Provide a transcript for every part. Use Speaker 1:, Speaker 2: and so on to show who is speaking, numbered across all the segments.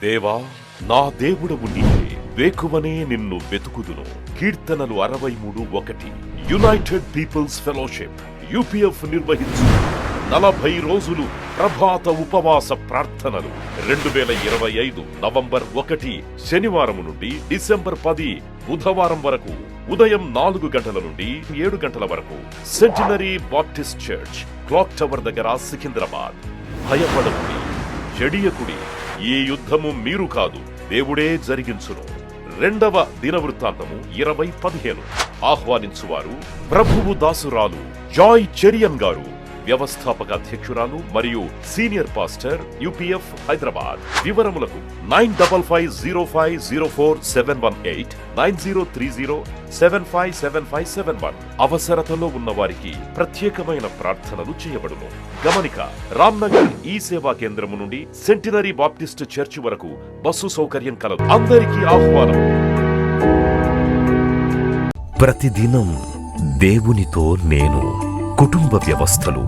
Speaker 1: దేవా, నా దేవుడవు నీవే, వేకువనే నిన్ను వెతుకుదును. కీర్తనలు 63:1. యునైటెడ్ పీపుల్స్ ఫెలోషిప్ UPF నిర్వహించు 40 రోజులు ప్రభాత ఉపవాస ప్రార్థనలు 2025 నవంబర్ 1 శనివారం నుండి డిసెంబర్ 10 బుధవారం వరకు ఉదయం 4 గంటల నుండి 7 గంటల వరకు centenary Baptist church, clock tower దగ్గర, సికింద్రాబాద్. భయపడకుడి, చెడియకుడి, ఈ యుద్ధము మీరు కాదు, దేవుడే జరిగించును. 2వ దినవృత్తాంతము 20:15. ఆహ్వానించువారు ప్రభువు దాసురాలు జాయ్ చెరియన్ గారు, వ్యవస్థాపక అధ్యక్షురాలు మరియు సీనియర్ పాస్టర్ UPF హైదరాబాద్. వివరములకు 9505047118 9030757571. అవసరతలో ఉన్న వారికి ప్రత్యేకమైన ప్రార్థనలు చేయబడును. గమనిక: రామ్నగర్ ఈ సేవా కేంద్రము నుండి సెంటినరీ బాప్టిస్ట్ చర్చి వరకు బస్సు సౌకర్యం కలదు. అందరికీ ఆహ్వానం.
Speaker 2: ప్రతిదినం దేవునితో నేను. కుటుంబ వ్యవస్థలు,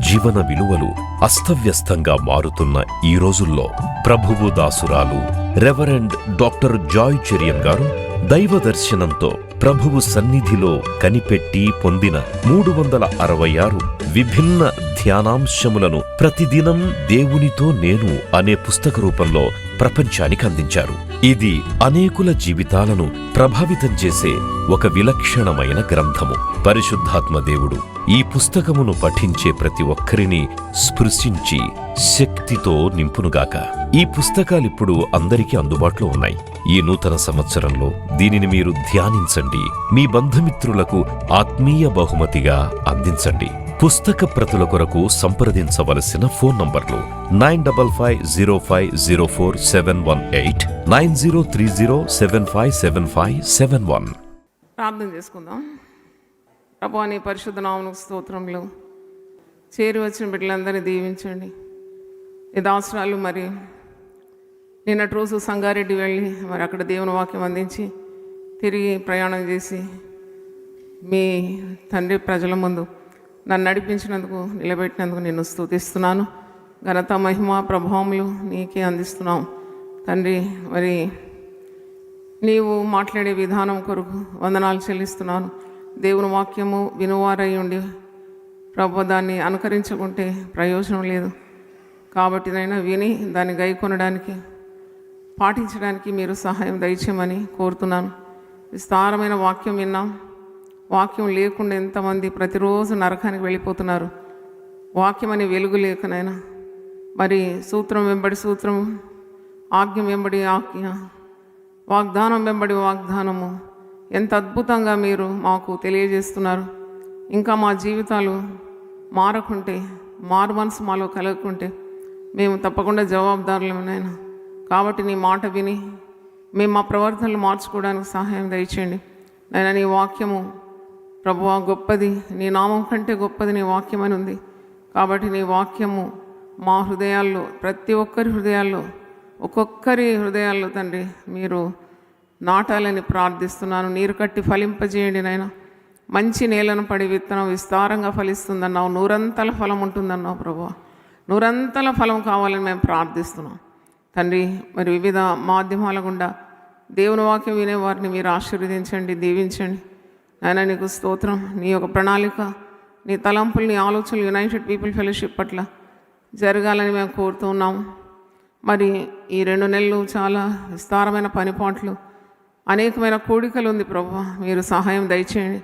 Speaker 2: జీవన విలువలు అస్తవ్యస్తంగా మారుతున్న ఈ రోజుల్లో ప్రభువు దాసురాలు రెవరెండ్ డాక్టర్ జాయ్ చెరియన్ గారు దైవ దర్శనంతో ప్రభువు సన్నిధిలో కనిపెట్టి పొందిన 366 విభిన్న ధ్యానాంశములను ప్రతిదినం దేవునితో నేను అనే పుస్తక రూపంలో ప్రపంచానికి అందించారు. ఇది అనేకుల జీవితాలను ప్రభావితం చేసే ఒక విలక్షణమైన గ్రంథము. పరిశుద్ధాత్మ దేవుడు ఈ పుస్తకమును పఠించే ప్రతి ఒక్కరిని స్పృశించి శక్తితో నింపునుగాక. ఈ పుస్తకాలిప్పుడు అందరికీ అందుబాటులో ఉన్నాయి. ఈ నూతన సంవత్సరంలో దీనిని మీరు ధ్యానించండి, మీ బంధుమిత్రులకు ఆత్మీయ బహుమతిగా అందించండి. పుస్తక ప్రతుల కొరకు సంప్రదించవలసిన ఫోన్ నంబర్లు 9550504718 9030757571.
Speaker 3: ప్రార్థన చేసుకుందాం. ప్రభువా, నీ పరిశుద్ధ నామమునకు స్తోత్రములు. చేరి వచ్చిన బిడ్డలందరినీ దీవించండి. ఈ దాసరాలు మరి నిన్నటి రోజు సంగారెడ్డి వెళ్ళి మరి అక్కడ దేవుని వాక్యం అందించి తిరిగి ప్రయాణం చేసి మీ తండ్రి ప్రజల ముందు నన్ను నడిపించినందుకు, నిలబెట్టినందుకు నిన్ను స్తుతిస్తున్నాను. ఘనత, మహిమ, ప్రభావములు నీకే అందిస్తున్నాం తండ్రి. మరి నీవు మాట్లాడే విధానం కొరకు వందనాలు చెల్లిస్తున్నాను. దేవుని వాక్యము వినువారై ఉండి ప్రభు దాన్ని అనుకరించుకుంటే ప్రయోజనం లేదు. కాబట్టి నైనా విని దాన్ని గైకొనడానికి, పాటించడానికి మీరు సహాయం దయచేయమని కోరుతున్నాను. విస్తారమైన వాక్యం విన్నాం. వాక్యం లేకుండా ఎంతమంది ప్రతిరోజు నరకానికి వెళ్ళిపోతున్నారు. వాక్యం అనే వెలుగు లేకనైనా మరి సూత్రం వెంబడి సూత్రము, ఆజ్ఞ వెంబడి ఆజ్ఞ, వాగ్దానం వెంబడి వాగ్దానము ఎంత అద్భుతంగా మీరు మాకు తెలియజేస్తున్నారు. ఇంకా మా జీవితాలు మారకుంటే, మారు మనసు మాలో కలగకుంటే మేము తప్పకుండా జవాబుదారులమైనా. కాబట్టి నీ మాట విని మేము మా ప్రవర్తనలు మార్చుకోవడానికి సహాయం దయచేయండి. నైనా నీ వాక్యము ప్రభువా గొప్పది, నీ నామం కంటే గొప్పది నీ వాక్యం అని ఉంది. కాబట్టి నీ వాక్యము మా హృదయాల్లో, ప్రతి ఒక్కరి హృదయాల్లో, ఒక్కొక్కరి హృదయాల్లో తండ్రి మీరు నాటాలని ప్రార్థిస్తున్నాను. నీరు కట్టి ఫలింపజేయండి నాయన. మంచి నేలను పడి విత్తనం విస్తారంగా ఫలిస్తుందన్నావు, నూరంతల ఫలం ఉంటుందన్నావు ప్రభువా. నూరంతల ఫలం కావాలని మేము ప్రార్థిస్తున్నాం తండ్రి. మరి వివిధ మాధ్యమాల గుండా దేవుని వాక్యం వినేవారిని మీరు ఆశీర్వదించండి, దీవించండి నాయన. నీకు స్తోత్రం. నీ యొక్క ప్రణాళిక, నీ తలంపులు, నీ ఆలోచనలు యునైటెడ్ పీపుల్ ఫెలోషిప్ పట్ల జరగాలని మేము కోరుతూ ఉన్నాము. మరి ఈ 2 నెలలు చాలా విస్తారమైన పనిపాట్లు, అనేకమైన కోడికలు ఉంది ప్రభువా. మీరు సహాయం దయచేయండి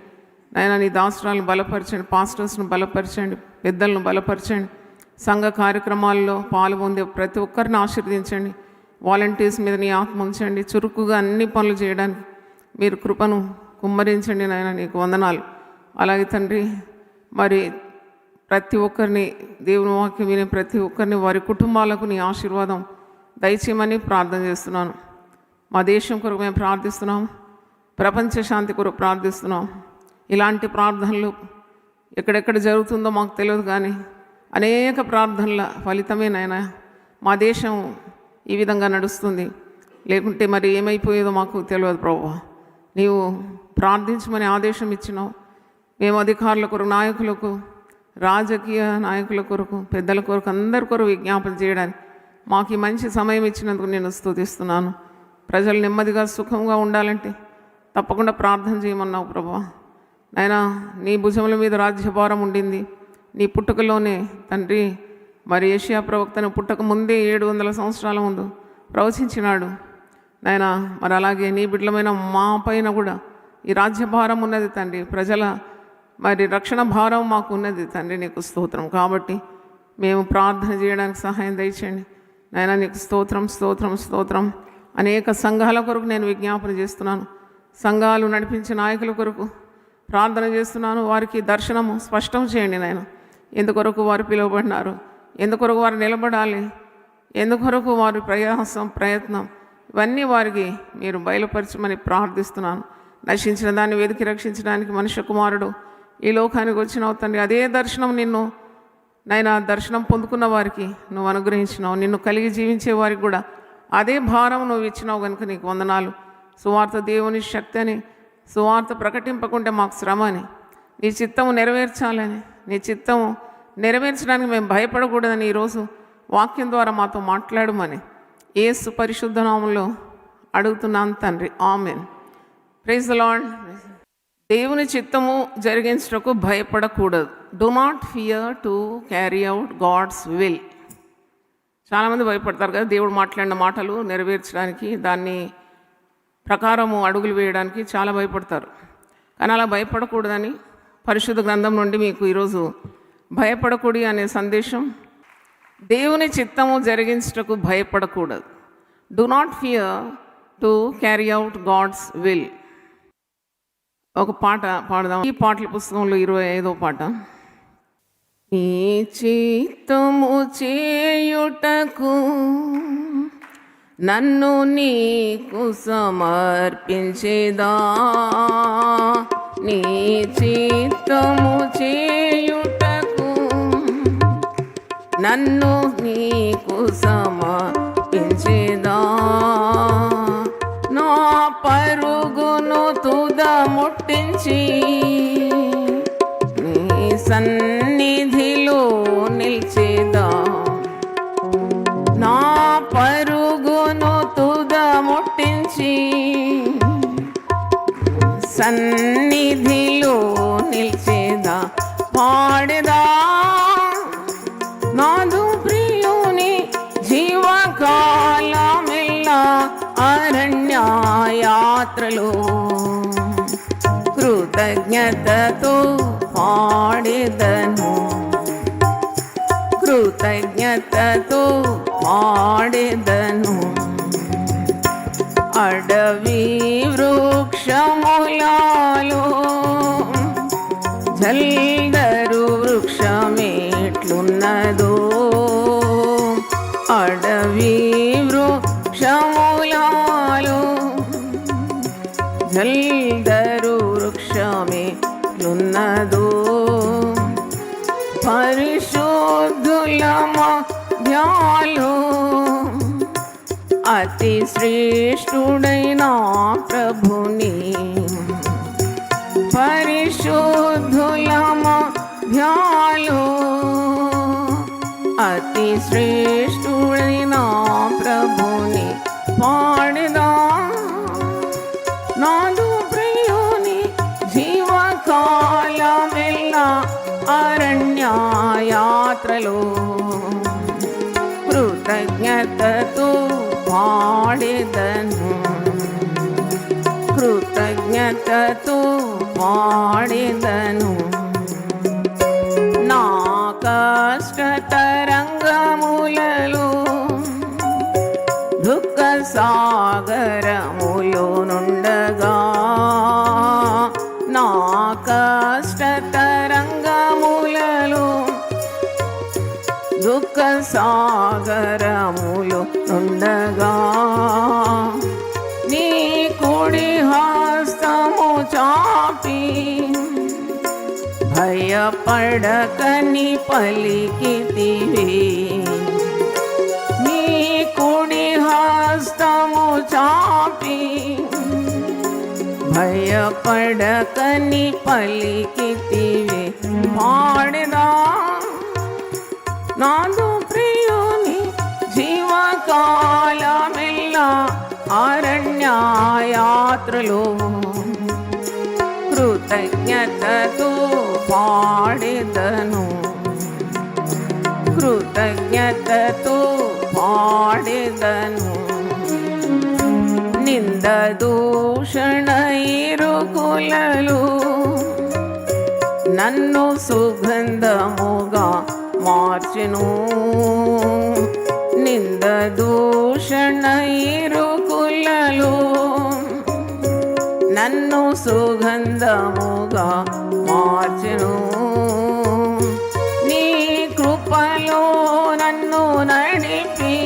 Speaker 3: నాయన. నీ దాసురాలను బలపరచండి, పాస్టర్స్ను బలపరచండి, పెద్దలను బలపరచండి. సంఘ కార్యక్రమాల్లో పాల్గొందే ప్రతి ఒక్కరిని ఆశీర్వదించండి. వాలంటీర్స్ మీద నీ ఆత్మ ఉంచండి. చురుకుగా అన్ని పనులు చేయడానికి మీరు కృపను కుమ్మరించండి నాయన. నీకు వందనాలు. అలాగే తండ్రి మరి ప్రతి ఒక్కరిని, దేవుని వాక్యం వినే ప్రతి ఒక్కరిని, వారి కుటుంబాలకు నీ ఆశీర్వాదం దయచేయమని ప్రార్థన చేస్తున్నాను. మా దేశం కొరకు మేము ప్రార్థిస్తున్నాం. ప్రపంచ శాంతి కొరకు ప్రార్థిస్తున్నాం. ఇలాంటి ప్రార్థనలు ఎక్కడెక్కడ జరుగుతుందో మాకు తెలియదు, కానీ అనేక ప్రార్థనల ఫలితమే నాయన మా దేశం ఈ విధంగా నడుస్తుంది. లేకుంటే మరి ఏమైపోయేదో మాకు తెలియదు ప్రభువా. నీవు ప్రార్థించమని ఆదేశం ఇచ్చినావు. మేము అధికారుల కొరకు, నాయకులకు, రాజకీయ నాయకుల కొరకు, పెద్దల కొరకు, అందరి కొరకు విజ్ఞాపన చేయడానికి మాకు ఈ మంచి సమయం ఇచ్చినందుకు నేను స్తుతిస్తున్నాను. ప్రజలు నెమ్మదిగా సుఖంగా ఉండాలంటే తప్పకుండా ప్రార్థన చేయమన్నావు ప్రభా. నాయనా, నీ భుజముల మీద రాజ్యభారం ఉండింది. నీ పుట్టుకలోనే తండ్రి మరి యెషయా ప్రవక్తను పుట్టక ముందే 700 సంవత్సరాల ముందు ప్రవచించినాడు నాయనా. మరి అలాగే నీ బిడ్డలమైన మా పైన కూడా ఈ రాజ్యభారం ఉన్నది తండ్రి. ప్రజల మరి రక్షణ భారం మాకు ఉన్నది తండ్రి. నీకు స్తోత్రం. కాబట్టి మేము ప్రార్థన చేయడానికి సహాయం దయచేయండి నాయనా. నీకు స్తోత్రం, స్తోత్రం, స్తోత్రం. అనేక సంఘాల కొరకు నేను విజ్ఞాపన చేస్తున్నాను. సంఘాలు నడిపించే నాయకుల కొరకు ప్రార్థన చేస్తున్నాను. వారికి దర్శనము స్పష్టం చేయండి నాయన. ఎందుకొరకు వారు పిలువబడినారు, ఎందుకొరకు వారు నిలబడాలి, ఎందుకొరకు వారి ప్రయత్నం ఇవన్నీ వారికి మీరు బయలుపరచమని ప్రార్థిస్తున్నాను. నశించిన దాన్ని వెతికి రక్షించడానికి మనుష్య కుమారుడు ఈ లోకానికి వచ్చినావు తండ్రి. అదే దర్శనం నిన్ను నైనా దర్శనం పొందుకున్న వారికి నువ్వు అనుగ్రహించినావు. నిన్ను కలిగి జీవించే వారికి కూడా అదే భారం నువ్వు ఇచ్చినావు కనుక నీకు వందనాలు. సువార్త దేవుని శక్తి అని, సువార్త ప్రకటింపకుంటే మాకు శ్రమ అని, నీ చిత్తము నెరవేర్చాలని, నీ చిత్తము నెరవేర్చడానికి మేము భయపడకూడదని ఈరోజు వాక్యం ద్వారా మాతో మాట్లాడమని యేసు పరిశుద్ధ నామములో అడుగుతున్నాను తండ్రి. ఆమెన్. Praise the Lord. దేవుని చిత్తము జరిగించటకు భయపడకూడదు. Do not fear to carry out God's will. చాలామంది భయపడతారు కదా దేవుడు మాట్లాడిన మాటలు నెరవేర్చడానికి, దాన్ని ప్రకారము అడుగులు వేయడానికి చాలా భయపడతారు. కానీ అలా భయపడకూడదని పరిశుద్ధ గ్రంథం నుండి మీకు ఈరోజు భయపడకూడి అనే సందేశం. దేవుని చిత్తము జరిగించటకు భయపడకూడదు. Do not fear to carry out God's will. ఒక పాట పాడదాం. ఈ పాటల పుస్తకంలో 25వ పాట. నీ చిత్తము చేయుటకు నన్ను నీకు సమర్పించేదా, నీ చిత్తము చేయుటకు నన్ను నీకు సమర్పించేదా, నా పరుగును తుద ముట్టించి నీ సన్నిధిలో నిల్చేదా, నా పరుగును తుద ముట్టించి సన్నిధిలో నిల్చేదా, పాడేదా నాదు ప్రియుని జీవకాలమెల్లా అరణ్యయాత్రలో కృతజ్ఞతతో పాడేదను, కృతజ్ఞతతో పాడేదను. అడవి వృక్షములలో జల్దరు వృక్షమేట్లున్నదో, అడవి వృక్షములలో జల్దరు వృక్షమేట్లున్నదో, పరిశుద్ధుల మధ్యలో అతి శ్రేష్ఠుడైన ప్రభుని, పరిశుద్ధుల మధ్యలో అతి శ్రేష్ఠుడైన ప్రభుని పాడేదా, నాదు ప్రియుని జీవకాలమెల్లా అరణ్యయాత్రలో కృతజ్ఞతతో పాడేదను, కృతజ్ఞతతో పాడేదను. నా కష్ట తరంగములలో దుఃఖ సాగరములో నుండగా, నా కష్ట తరంగములలో దుఃఖ సాగరములో నుండగా, నీ కుడి హస్తము చాపి భయపడకని పలికితివి, నీ కుడి హస్తము చాపి భయపడకని పలికితివి, పాడేదా నాదు ప్రియుని జీవ జీవకాలమెల్లా అరణ్యయాత్రలో కృతజ్ఞతతో పాడెదను, కృతజ్ఞతతో పాడెదను. నింద దూషణ ఇరుకులలో నన్ను సుగంధముగా మార్చెను. నింద దూషణ ఇరుకులలో నన్ను సుగంధముగా మార్చెను. నీ కృపలో నన్ను నడిపి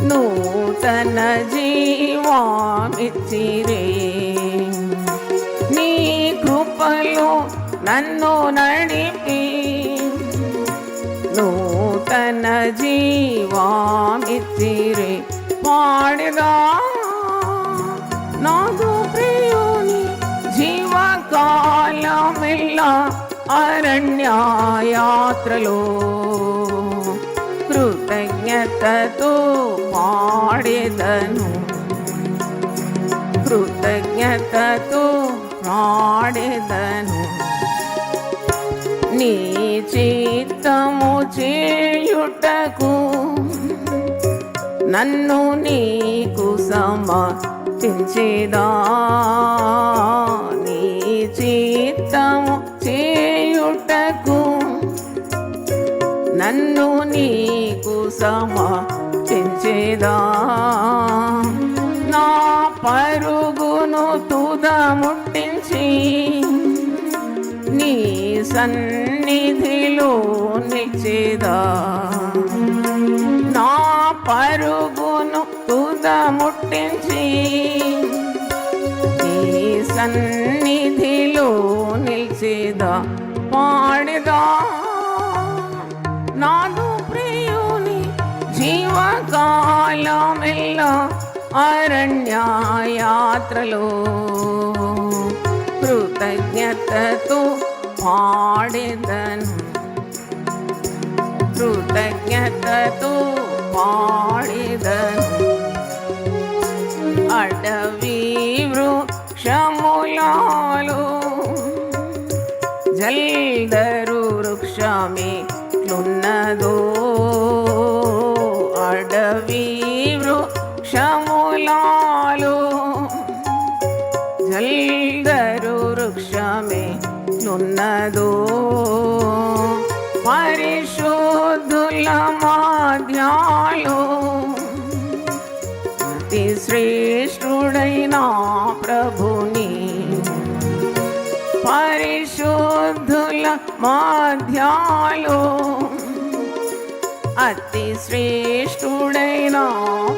Speaker 3: నూతన జీవామిచ్చిరే. నీ కృపలో నన్ను నడిపి నూతన జీవామిచ్చిరే. పాడగా నాదు ప్రియుని జీవకాలమెల్లా అరణ్యయాత్రలో కృతజ్ఞతతో పాడెదను, కృతజ్ఞతతో పాడెదను. నీ చిత్తము చేయుటకు నన్ను నీకు సమర్పించేదా. నీ చిత్తము చేయుటకు నన్ను నీకు సమర్పించేదా. నా పరుగును తుదముట్టించి నీ సన్నిధిలో నిలిచేదా. నా పరుగును తుదముట్టించి నీ సన్నిధిలో నిలిచేదా. పాడెదా నాదు ప్రియుని జీవకాలమెల్లా అరణ్యయాత్రలో కృతజ్ఞతతో పాడెదను, కృతజ్ఞతతో పాడెదను. అడవి వృక్షములలో జల్దరు వృక్షమెట్లున్నదో. అడవి వృక్షములలో జల్దరు వృక్షమెట్లున్నదో. పరిశుద్ధుల మధ్యలో అతి శ్రేష్ఠుడైన ప్రభుని, పరిశుద్ధుల మధ్యలో అతి శ్రేష్ఠుడైన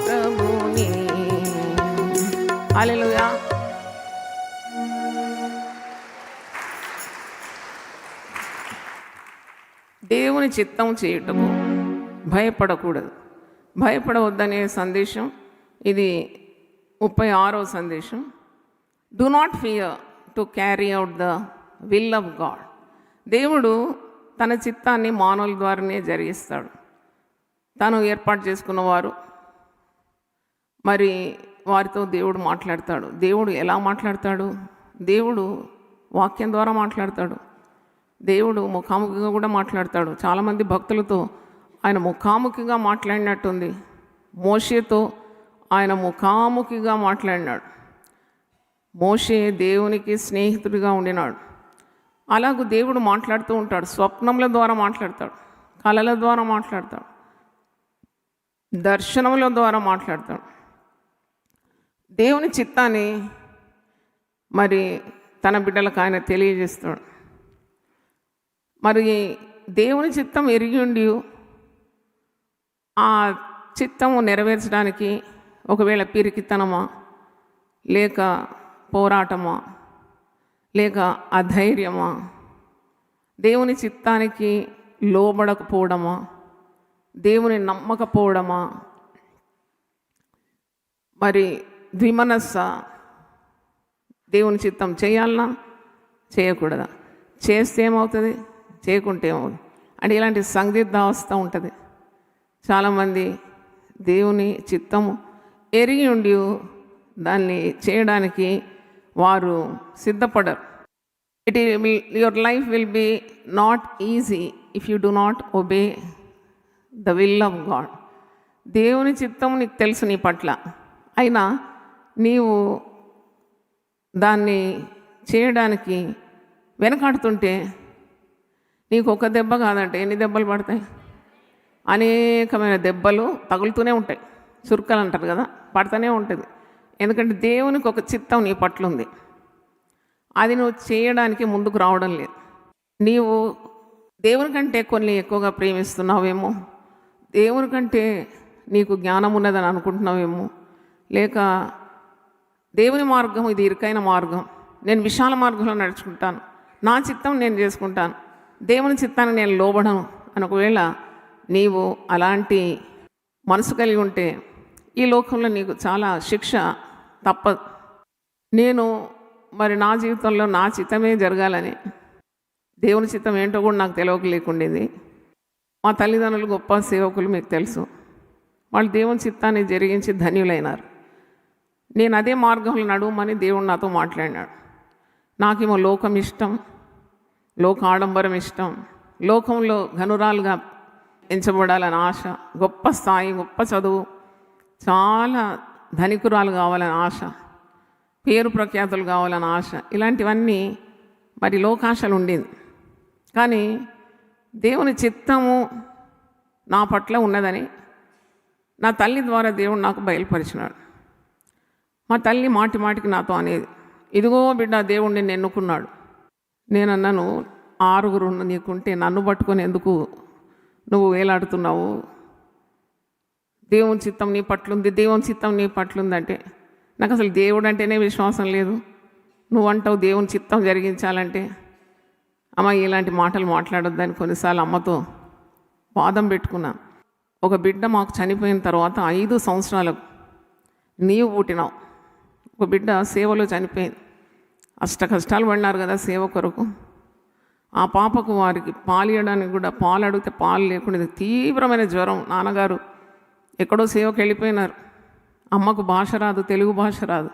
Speaker 3: ప్రభుని. హల్లెలూయా. దేవుని చిత్తం చేయటము భయపడకూడదు. భయపడవద్దనే సందేశం ఇది 36వ సందేశం. Do not fear to carry out the will of God. దేవుడు తన చిత్తాన్ని మానవుల ద్వారానే జరిగిస్తాడు. తను ఏర్పాటు చేసుకున్నవారు మరి వారితో దేవుడు మాట్లాడతాడు. దేవుడు ఎలా మాట్లాడతాడు? దేవుడు వాక్యం ద్వారా మాట్లాడతాడు. దేవుడు ముఖాముఖిగా కూడా మాట్లాడతాడు. చాలామంది భక్తులతో ఆయన ముఖాముఖిగా మాట్లాడినట్టుంది. మోషేతో ఆయన ముఖాముఖిగా మాట్లాడినాడు. మోషే దేవునికి స్నేహితుడిగా ఉండినాడు. అలాగూ దేవుడు మాట్లాడుతూ ఉంటాడు. స్వప్నముల ద్వారా మాట్లాడతాడు, కళల ద్వారా మాట్లాడతాడు, దర్శనముల ద్వారా మాట్లాడతాడు. దేవుని చిత్తాన్ని మరి తన బిడ్డలకు ఆయన తెలియజేస్తాడు. మరి దేవుని చిత్తం ఎరిగి ఉండి ఆ చిత్తము నెరవేర్చడానికి ఒకవేళ పిరికితనమా, లేక పోరాటమా, లేక అధైర్యమా, దేవుని చిత్తానికి లోబడకపోవడమా, దేవుని నమ్మకపోవడమా, మరి ద్విమనస్స, దేవుని చిత్తం చేయాలన్నా చేయకూడదా, చేస్తే ఏమవుతుంది, చేయకుంటే ఏమవుతుంది అంటే ఇలాంటి సందిగ్ధావస్థ ఉంటుంది. చాలామంది దేవుని చిత్తము ఎరిగి ఉండి దాన్ని చేయడానికి వారు సిద్ధపడరు. Your life will be not easy if you do not obey the will of God. దేవుని చిత్తం నీకు తెలుసు నీ పట్ల, అయినా నీవు దాన్ని చేయడానికి వెనకాడుతుంటే నీకు ఒక దెబ్బ కాదంటే ఎన్ని దెబ్బలు పడతాయి? అనేకమైన దెబ్బలు తగులుతూనే ఉంటాయి. చురుకలు అంటారు కదా, పడుతూనే ఉంటుంది. ఎందుకంటే దేవునికి ఒక చిత్తం నీ పట్ల ఉంది. అది నువ్వు చేయడానికి ముందుకు రావడం లేదు. నీవు దేవుని కంటే కొన్ని ఎక్కువగా ప్రేమిస్తున్నావేమో, దేవుని కంటే నీకు జ్ఞానం ఉన్నదని అనుకుంటున్నావేమో, లేక దేవుని మార్గం ఇది ఇరుకైన మార్గం, నేను విశాల మార్గంలో నడుచుకుంటాను, నా చిత్తం నేను చేసుకుంటాను, దేవుని చిత్తాన్ని నేను లోబడను అని ఒకవేళ నీవు అలాంటి మనసు కలిగి ఉంటే ఈ లోకంలో నీకు చాలా శిక్ష తప్పదు. నేను మరి నా జీవితంలో నా చిత్తమే జరగాలని, దేవుని చిత్తం ఏంటో కూడా నాకు తెలియలేకుండేది. మా తల్లిదండ్రులు గొప్ప సేవకులు, మీకు తెలుసు. వాళ్ళు దేవుని చిత్తాన్ని జరిగించి ధన్యులైనారు. నేను అదే మార్గంలో నడువమని దేవుడు నాతో మాట్లాడినాడు. నాకేమో లోకం ఇష్టం, లోక ఆడంబరం ఇష్టం, లోకంలో ఘనురాలుగా ఎంచబడాలని ఆశ, గొప్ప స్థాయి, గొప్ప చదువు, చాలా ధనికురాలు కావాలని ఆశ, పేరు ప్రఖ్యాతులు కావాలని ఆశ, ఇలాంటివన్నీ మరి లోకాశలు ఉండేది. కానీ దేవుని చిత్తము నా పట్ల ఉన్నదని నా తల్లి ద్వారా దేవుడు నాకు బయలుపరిచినాడు. మా తల్లి మాటి మాటికి నాతో అనేది, ఇదిగో బిడ్డ దేవుడు నిన్ను ఎన్నుకున్నాడు. నేనన్నాను, 6 నీకుంటే నన్ను పట్టుకొని ఎందుకు నువ్వు వేలాడుతున్నావు? దేవుని చిత్తం నీ పట్లుంది, దేవుని చిత్తం నీ పట్లుందంటే నాకు అసలు దేవుడు అంటేనే విశ్వాసం లేదు. నువ్వంటావు దేవుని చిత్తం జరిగించాలంటే. అమ్మ ఇలాంటి మాటలు మాట్లాడొద్దని కొన్నిసార్లు అమ్మతో వాదం పెట్టుకున్నా. ఒక బిడ్డ మాకు చనిపోయిన తర్వాత 5 సంవత్సరాలకు నీవు పుట్టినావు. ఒక బిడ్డ సేవలో చనిపోయింది. అష్ట కష్టాలు పడినారు కదా సేవ కొరకు. ఆ పాపకు వారికి పాలు ఇవ్వడానికి కూడా పాలు అడిగితే పాలు లేకుండా తీవ్రమైన జ్వరం. నాన్నగారు ఎక్కడో సేవకు వెళ్ళిపోయినారు. అమ్మకు భాష రాదు, తెలుగు భాష రాదు.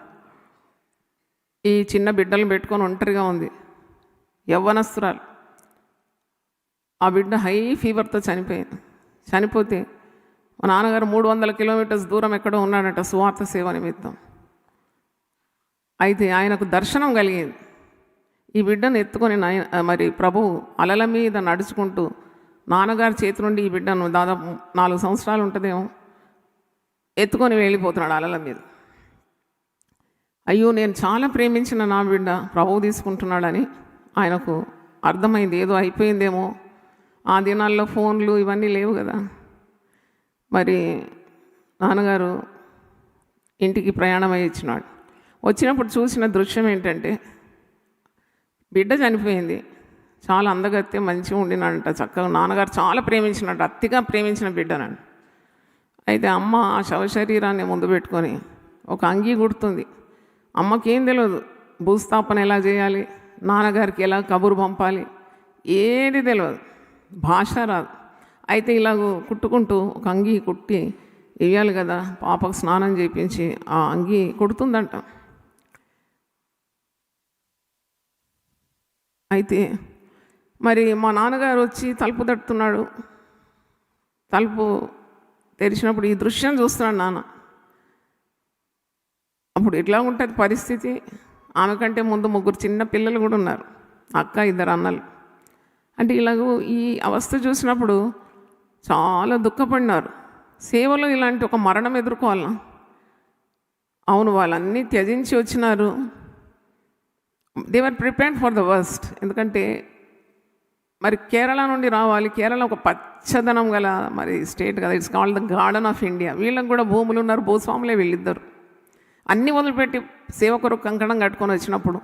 Speaker 3: ఈ చిన్న బిడ్డలు పెట్టుకొని ఒంటరిగా ఉంది, యవ్వనస్తురాలు. ఆ బిడ్డ హై ఫీవర్తో చనిపోయింది. చనిపోతే మా నాన్నగారు 300 కిలోమీటర్స్ దూరం ఎక్కడో ఉన్నాడట సువార్త సేవ నిమిత్తం. అయితే ఆయనకు దర్శనం కలిగింది. ఈ బిడ్డను ఎత్తుకొని మరి ప్రభు అలల మీద నడుచుకుంటూ నాన్నగారి చేతి నుండి ఈ బిడ్డను దాదాపు 4 సంవత్సరాలు ఉంటుందేమో ఎత్తుకొని వెళ్ళిపోతున్నాడు అలల మీద. అయ్యో నేను చాలా ప్రేమించిన నా బిడ్డ ప్రభువు తీసుకుంటున్నాడని ఆయనకు అర్థమైంది. ఏదో అయిపోయిందేమో. ఆ దినాల్లో ఫోన్లు ఇవన్నీ లేవు కదా. మరి నాన్నగారు ఇంటికి ప్రయాణమై ఇచ్చినాడు. వచ్చినప్పుడు చూసిన దృశ్యం ఏంటంటే, బిడ్డ చనిపోయింది. చాలా అందగత్తే మంచిగా ఉండినాడంట, చక్కగా. నాన్నగారు చాలా ప్రేమించినట్టు, అతిగా ప్రేమించిన బిడ్డనండి. అయితే అమ్మ ఆ శవశరీరాన్ని ముందు పెట్టుకొని ఒక అంగీ కుడుతుంది. అమ్మకేం తెలియదు, భూస్థాపన ఎలా చేయాలి, నాన్నగారికి ఎలా కబురు పంపాలి, ఏది తెలియదు, భాష రాదు. అయితే ఇలాగ కుట్టుకుంటూ ఒక అంగీ కుట్టి వేయాలి కదా, పాపకు స్నానం చేయించి ఆ అంగీ కుడుతుందంట. అయితే మరి మా నాన్నగారు వచ్చి తలుపు తట్టుతున్నాడు. తలుపు తెరిచినప్పుడు ఈ దృశ్యం చూస్తున్నాడు నాన్న. అప్పుడు ఎట్లా ఉంటుంది పరిస్థితి? ఆమె కంటే ముందు 3 చిన్న పిల్లలు కూడా ఉన్నారు, అక్క 2 అన్నలు. అంటే ఇలాగూ ఈ అవస్థ చూసినప్పుడు చాలా దుఃఖపడినారు. సేవలో ఇలాంటి ఒక మరణం ఎదుర్కోవాలన్నా? అవును, వాళ్ళన్నీ త్యజించి వచ్చినారు. They were prepared for the worst. ఎందుకంటే మరి కేరళ నుండి రావాలి. కేరళ ఒక పచ్చదనం గల మరి స్టేట్ కదా, it's called the garden of India. వీళ్ళకి కూడా భూములు ఉన్నారు, భూస్వాములే వీళ్ళిద్దరు. అన్నీ వదిలిపెట్టి సేవ కొరకు కంకణం కట్టుకొని వచ్చినప్పుడు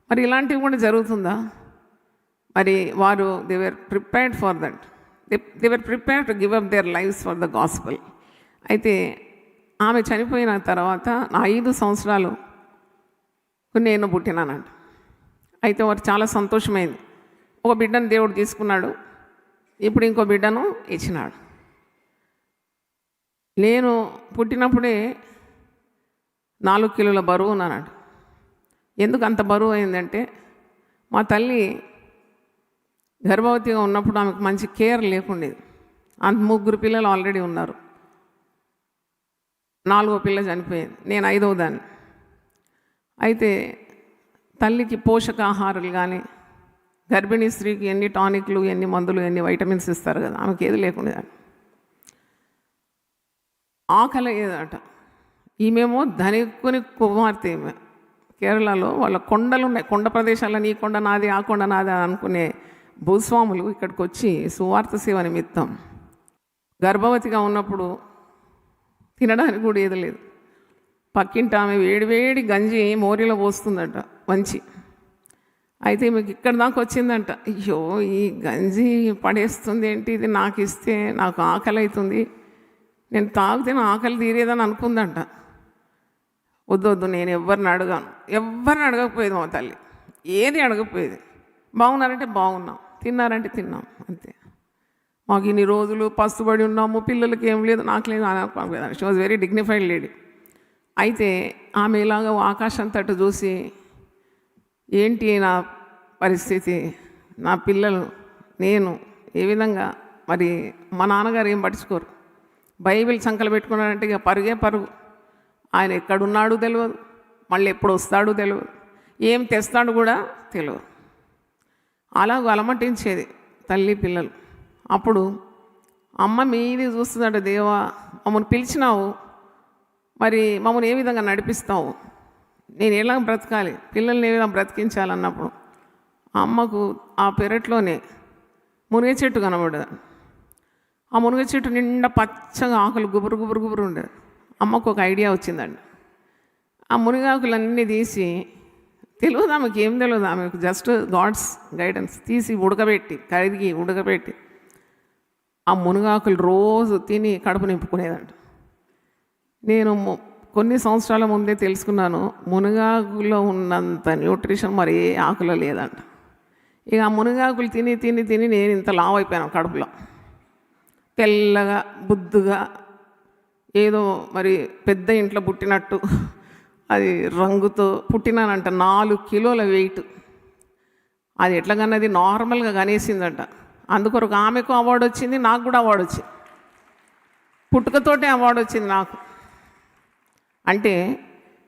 Speaker 3: మరి ఇలాంటివి కూడా జరుగుతుందా? మరి వారు they were prepared for that. They were prepared to give up there lifes for the gospel. అయితే ఆమె చనిపోయిన తర్వాత నా 5 సంవత్సరాలు నేను పుట్టినానంట. అయితే వారు చాలా సంతోషమైంది. ఒక బిడ్డను దేవుడు తీసుకున్నాడు, ఇప్పుడు ఇంకో బిడ్డను ఇచ్చినాడు. నేను పుట్టినప్పుడే 4 కిలోల బరువు ఉన్నానంట. ఎందుకు అంత బరువు అయిందంటే మా తల్లి గర్భవతిగా ఉన్నప్పుడు ఆమెకు మంచి కేర్ లేకుండేది. అంత 3 పిల్లలు ఆల్రెడీ ఉన్నారు. 4వ పిల్ల చనిపోయింది. నేను 5వ దాన్ని. అయితే తల్లికి పోషకాహారాలు కానీ, గర్భిణీ స్త్రీకి ఎన్ని టానిక్లు, ఎన్ని మందులు, ఎన్ని వైటమిన్స్ ఇస్తారు కదా, ఆమెకి ఏది లేకుండా ఆకలి అయ్యేదట. ఈమెమో ధనికుని కుమార్తె. ఈమె కేరళలో వాళ్ళ కొండలు ఉన్నాయి. కొండ ప్రదేశాలను ఈ కొండ నాది, ఆ కొండ నాది అని అనుకునే భూస్వాములు ఇక్కడికి వచ్చి సువార్త సేవ నిమిత్తం గర్భవతిగా ఉన్నప్పుడు తినడానికి కూడా ఏది లేదు. పక్కింటి ఆమె వేడివేడి గంజి మోరీలో పోస్తుందట వంచి. అయితే మీకు ఇక్కడ దాకా వచ్చిందంట. అయ్యో, ఈ గంజి పడేస్తుంది ఏంటి, ఇది నాకు ఇస్తే నాకు ఆకలి అవుతుంది, నేను తాగితే నా ఆకలి తీరేదని అనుకుందంట. వద్దు నేను ఎవరిని అడగకపోయేది మా తల్లి. ఏది అడగకపోయేది. బాగున్నారంటే బాగున్నాం, తిన్నారంటే తిన్నాం, అంతే. మాకు ఇన్ని రోజులు పస్తుబడి ఉన్నాము, పిల్లలకి ఏం లేదు, నాకు లేదు అని అనుకోలేదు. She was very dignified lady. అయితే ఆమె ఇలాగ ఆకాశం తట్టు చూసి, ఏంటి నా పరిస్థితి, నా పిల్లలు, నేను ఏ విధంగా, మరి మా నాన్నగారు ఏం పట్టించుకోరు. బైబిల్ సంకలు పెట్టుకున్నాడంటే ఇక పరుగే పరుగు. ఆయన ఎక్కడున్నాడు తెలియదు, మళ్ళీ ఎప్పుడు వస్తాడు తెలియదు, ఏం తెస్తాడు కూడా తెలియదు. అలాగ అలమటించేది తల్లి పిల్లలు. అప్పుడు అమ్మ మీది చూస్తుందట, దేవా మమ్మల్ని పిలిచినావు, మరి మమ్మల్ని ఏ విధంగా నడిపిస్తావు, నేను ఎలా బ్రతకాలి, పిల్లల్ని ఏ విధంగా బ్రతికించాలన్నప్పుడు అమ్మకు ఆ పెరట్లోనే మునగ చెట్టు కనబడదు. ఆ మునగ చెట్టు నిండా పచ్చగా ఆకులు గుబురు ఉండేది. అమ్మకు ఒక ఐడియా వచ్చిందండి. ఆ మునగాకులన్నీ తీసి, తెలియదు ఆమెకి, ఏం తెలియదు ఆమెకు, జస్ట్ గాడ్స్ గైడెన్స్, తీసి కడిగి ఉడకబెట్టి ఆ మునగాకులు రోజు తిని కడుపు నింపుకునేదంట. నేను కొన్ని సంవత్సరాల ముందే తెలుసుకున్నాను, మునగాకులో ఉన్నంత న్యూట్రిషన్ మరి ఏ ఆకులో లేదంట. ఇక ఆ మునగాకులు తిని తిని తిని నేను ఇంత లావు అయిపోయాను కడుపులో. తెల్లగా బుద్దుగా, ఏదో మరి పెద్ద ఇంట్లో పుట్టినట్టు అది రంగుతో పుట్టినానంట. 4 కిలోల వెయిట్. అది ఎట్లాగన్నది నార్మల్గా కనేసిందంట. అందుకొరకు ఆమెకు అవార్డు వచ్చింది, నాకు కూడా అవార్డు వచ్చింది. పుట్టుకతోటే అవార్డు వచ్చింది నాకు. అంటే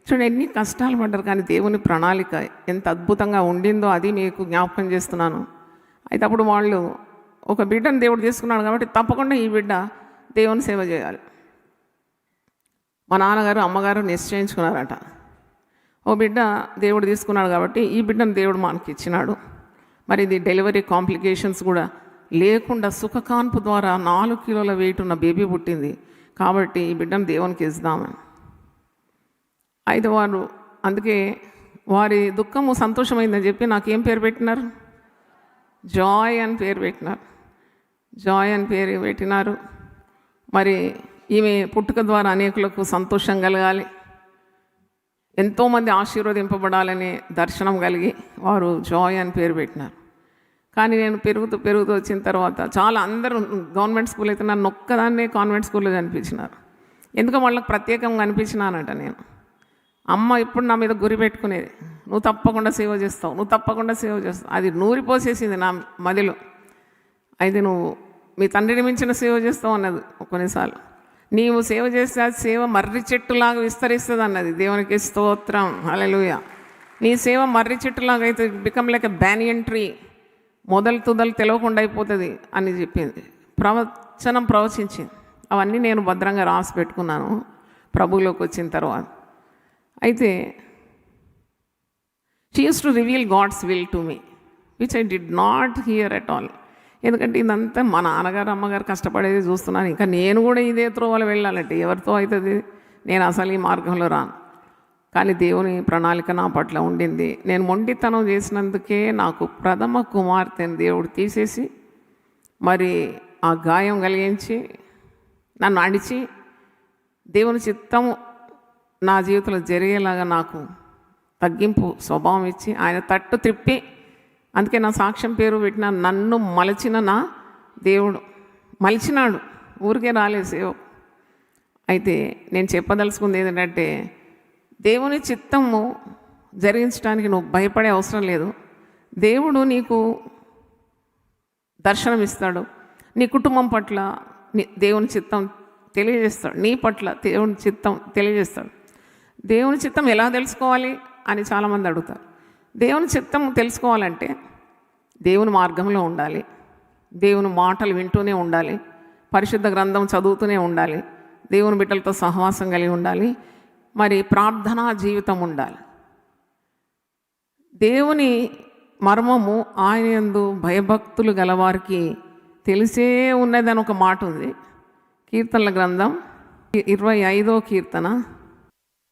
Speaker 3: చూడండి, ఎన్ని కష్టాలు పడ్డారు, కానీ దేవుని ప్రణాళిక ఎంత అద్భుతంగా ఉండిందో అది మీకు జ్ఞాపకం చేస్తున్నాను. అయితే అప్పుడు వాళ్ళు ఒక బిడ్డను దేవుడు తీసుకున్నాడు కాబట్టి తప్పకుండా ఈ బిడ్డ దేవుని సేవ చేయాలి. మా నాన్నగారు అమ్మగారు నిశ్చయించుకున్నారట, ఓ బిడ్డ దేవుడు తీసుకున్నాడు కాబట్టి ఈ బిడ్డను దేవుడు మనకి ఇచ్చినాడు, మరి ఇది డెలివరీ కాంప్లికేషన్స్ కూడా లేకుండా సుఖకాన్పు ద్వారా 4 కిలోల వెయిట్ ఉన్న బేబీ పుట్టింది కాబట్టి ఈ బిడ్డను దేవునికి ఇద్దామని. అయితే వారు అందుకే వారి దుఃఖము సంతోషమైందని చెప్పి నాకేం పేరు పెట్టినారు, జాయ్ అని పేరు పెట్టినారు. జాయ్ అని పేరు పెట్టినారు. మరి ఈమె పుట్టుక ద్వారా అనేకులకు సంతోషం కలగాలి, ఎంతోమంది ఆశీర్వదింపబడాలనే దర్శనం కలిగి వారు జాయ్ అని పేరు పెట్టినారు. కానీ నేను పెరుగుతూ వచ్చిన తర్వాత చాలా అందరూ గవర్నమెంట్ స్కూల్ అయితే నన్ను ఒక్కదాన్నే కాన్వెంట్ స్కూల్లో కనిపించినారు. ఎందుకో వాళ్ళకి ప్రత్యేకంగా అనిపించినానంట నేను. అమ్మ ఇప్పుడు నా మీద గురి పెట్టుకునేది, నువ్వు తప్పకుండా సేవ చేస్తావు, అది నూరిపోసేసింది నా మదిలో. అయితే నువ్వు మీ తండ్రిని మించిన సేవ చేస్తావు అన్నది కొన్నిసార్లు. నీవు సేవ చేస్తే అది సేవ మర్రి చెట్టులాగా విస్తరిస్తుంది అన్నది. దేవునికి స్తోత్రం, హల్లెలూయా. నీ సేవ మర్రి చెట్టులాగా అయితే become like a banyan tree, మొదలు తుదలు తెలియకుండా అయిపోతుంది అని చెప్పింది. ప్రవచించింది. అవన్నీ నేను భద్రంగా రాసి పెట్టుకున్నాను ప్రభువులోకి వచ్చిన తర్వాత. అయితే she used to reveal God's will to me, which I did not hear at all. ఎందుకంటే ఇదంతా మా నాన్నగారు అమ్మగారు కష్టపడేది చూస్తున్నాను. ఇంకా నేను కూడా ఇదే త్రోవలో వెళ్ళాలంటే ఎవరితో అవుతుంది, నేను అసలు ఈ మార్గంలో రాను. కానీ దేవుని ప్రణాళిక నా పట్ల ఉండింది. నేను మొండితనం చేసినందుకే నాకు ప్రథమ కుమార్తెను దేవుడు తీసేసి మరి ఆ గాయం కలిగించి నన్ను అడిచి దేవుని చిత్తము నా జీవితంలో జరిగేలాగా నాకు తగ్గింపు స్వభావం ఇచ్చి ఆయన తట్టు త్రిప్పి, అందుకే నా సాక్ష్యం పేరు పెట్టిన, నన్ను మలచిన నా దేవుడు. మలిచినాడు, ఊరికే రాలేదు సేవ. అయితే నేను చెప్పదలుచుకుంది ఏంటంటే, దేవుని చిత్తము జరిగించడానికి నువ్వు భయపడే అవసరం లేదు. దేవుడు నీకు దర్శనమిస్తాడు. నీ కుటుంబం పట్ల దేవుని చిత్తం తెలియజేస్తాడు. నీ పట్ల దేవుని చిత్తం తెలియజేస్తాడు. దేవుని చిత్తం ఎలా తెలుసుకోవాలి అని చాలామంది అడుగుతారు. దేవుని చిత్తం తెలుసుకోవాలంటే దేవుని మార్గంలో ఉండాలి, దేవుని మాటలు వింటూనే ఉండాలి, పరిశుద్ధ గ్రంథం చదువుతూనే ఉండాలి, దేవుని బిడ్డలతో సహవాసం కలిగి ఉండాలి, మరి ప్రార్థనా జీవితం ఉండాలి. దేవుని మర్మము ఆయన యందు భయభక్తులు గలవారికి తెలిసే ఉన్నదని ఒక మాట ఉంది. కీర్తనల గ్రంథం 25వ కీర్తన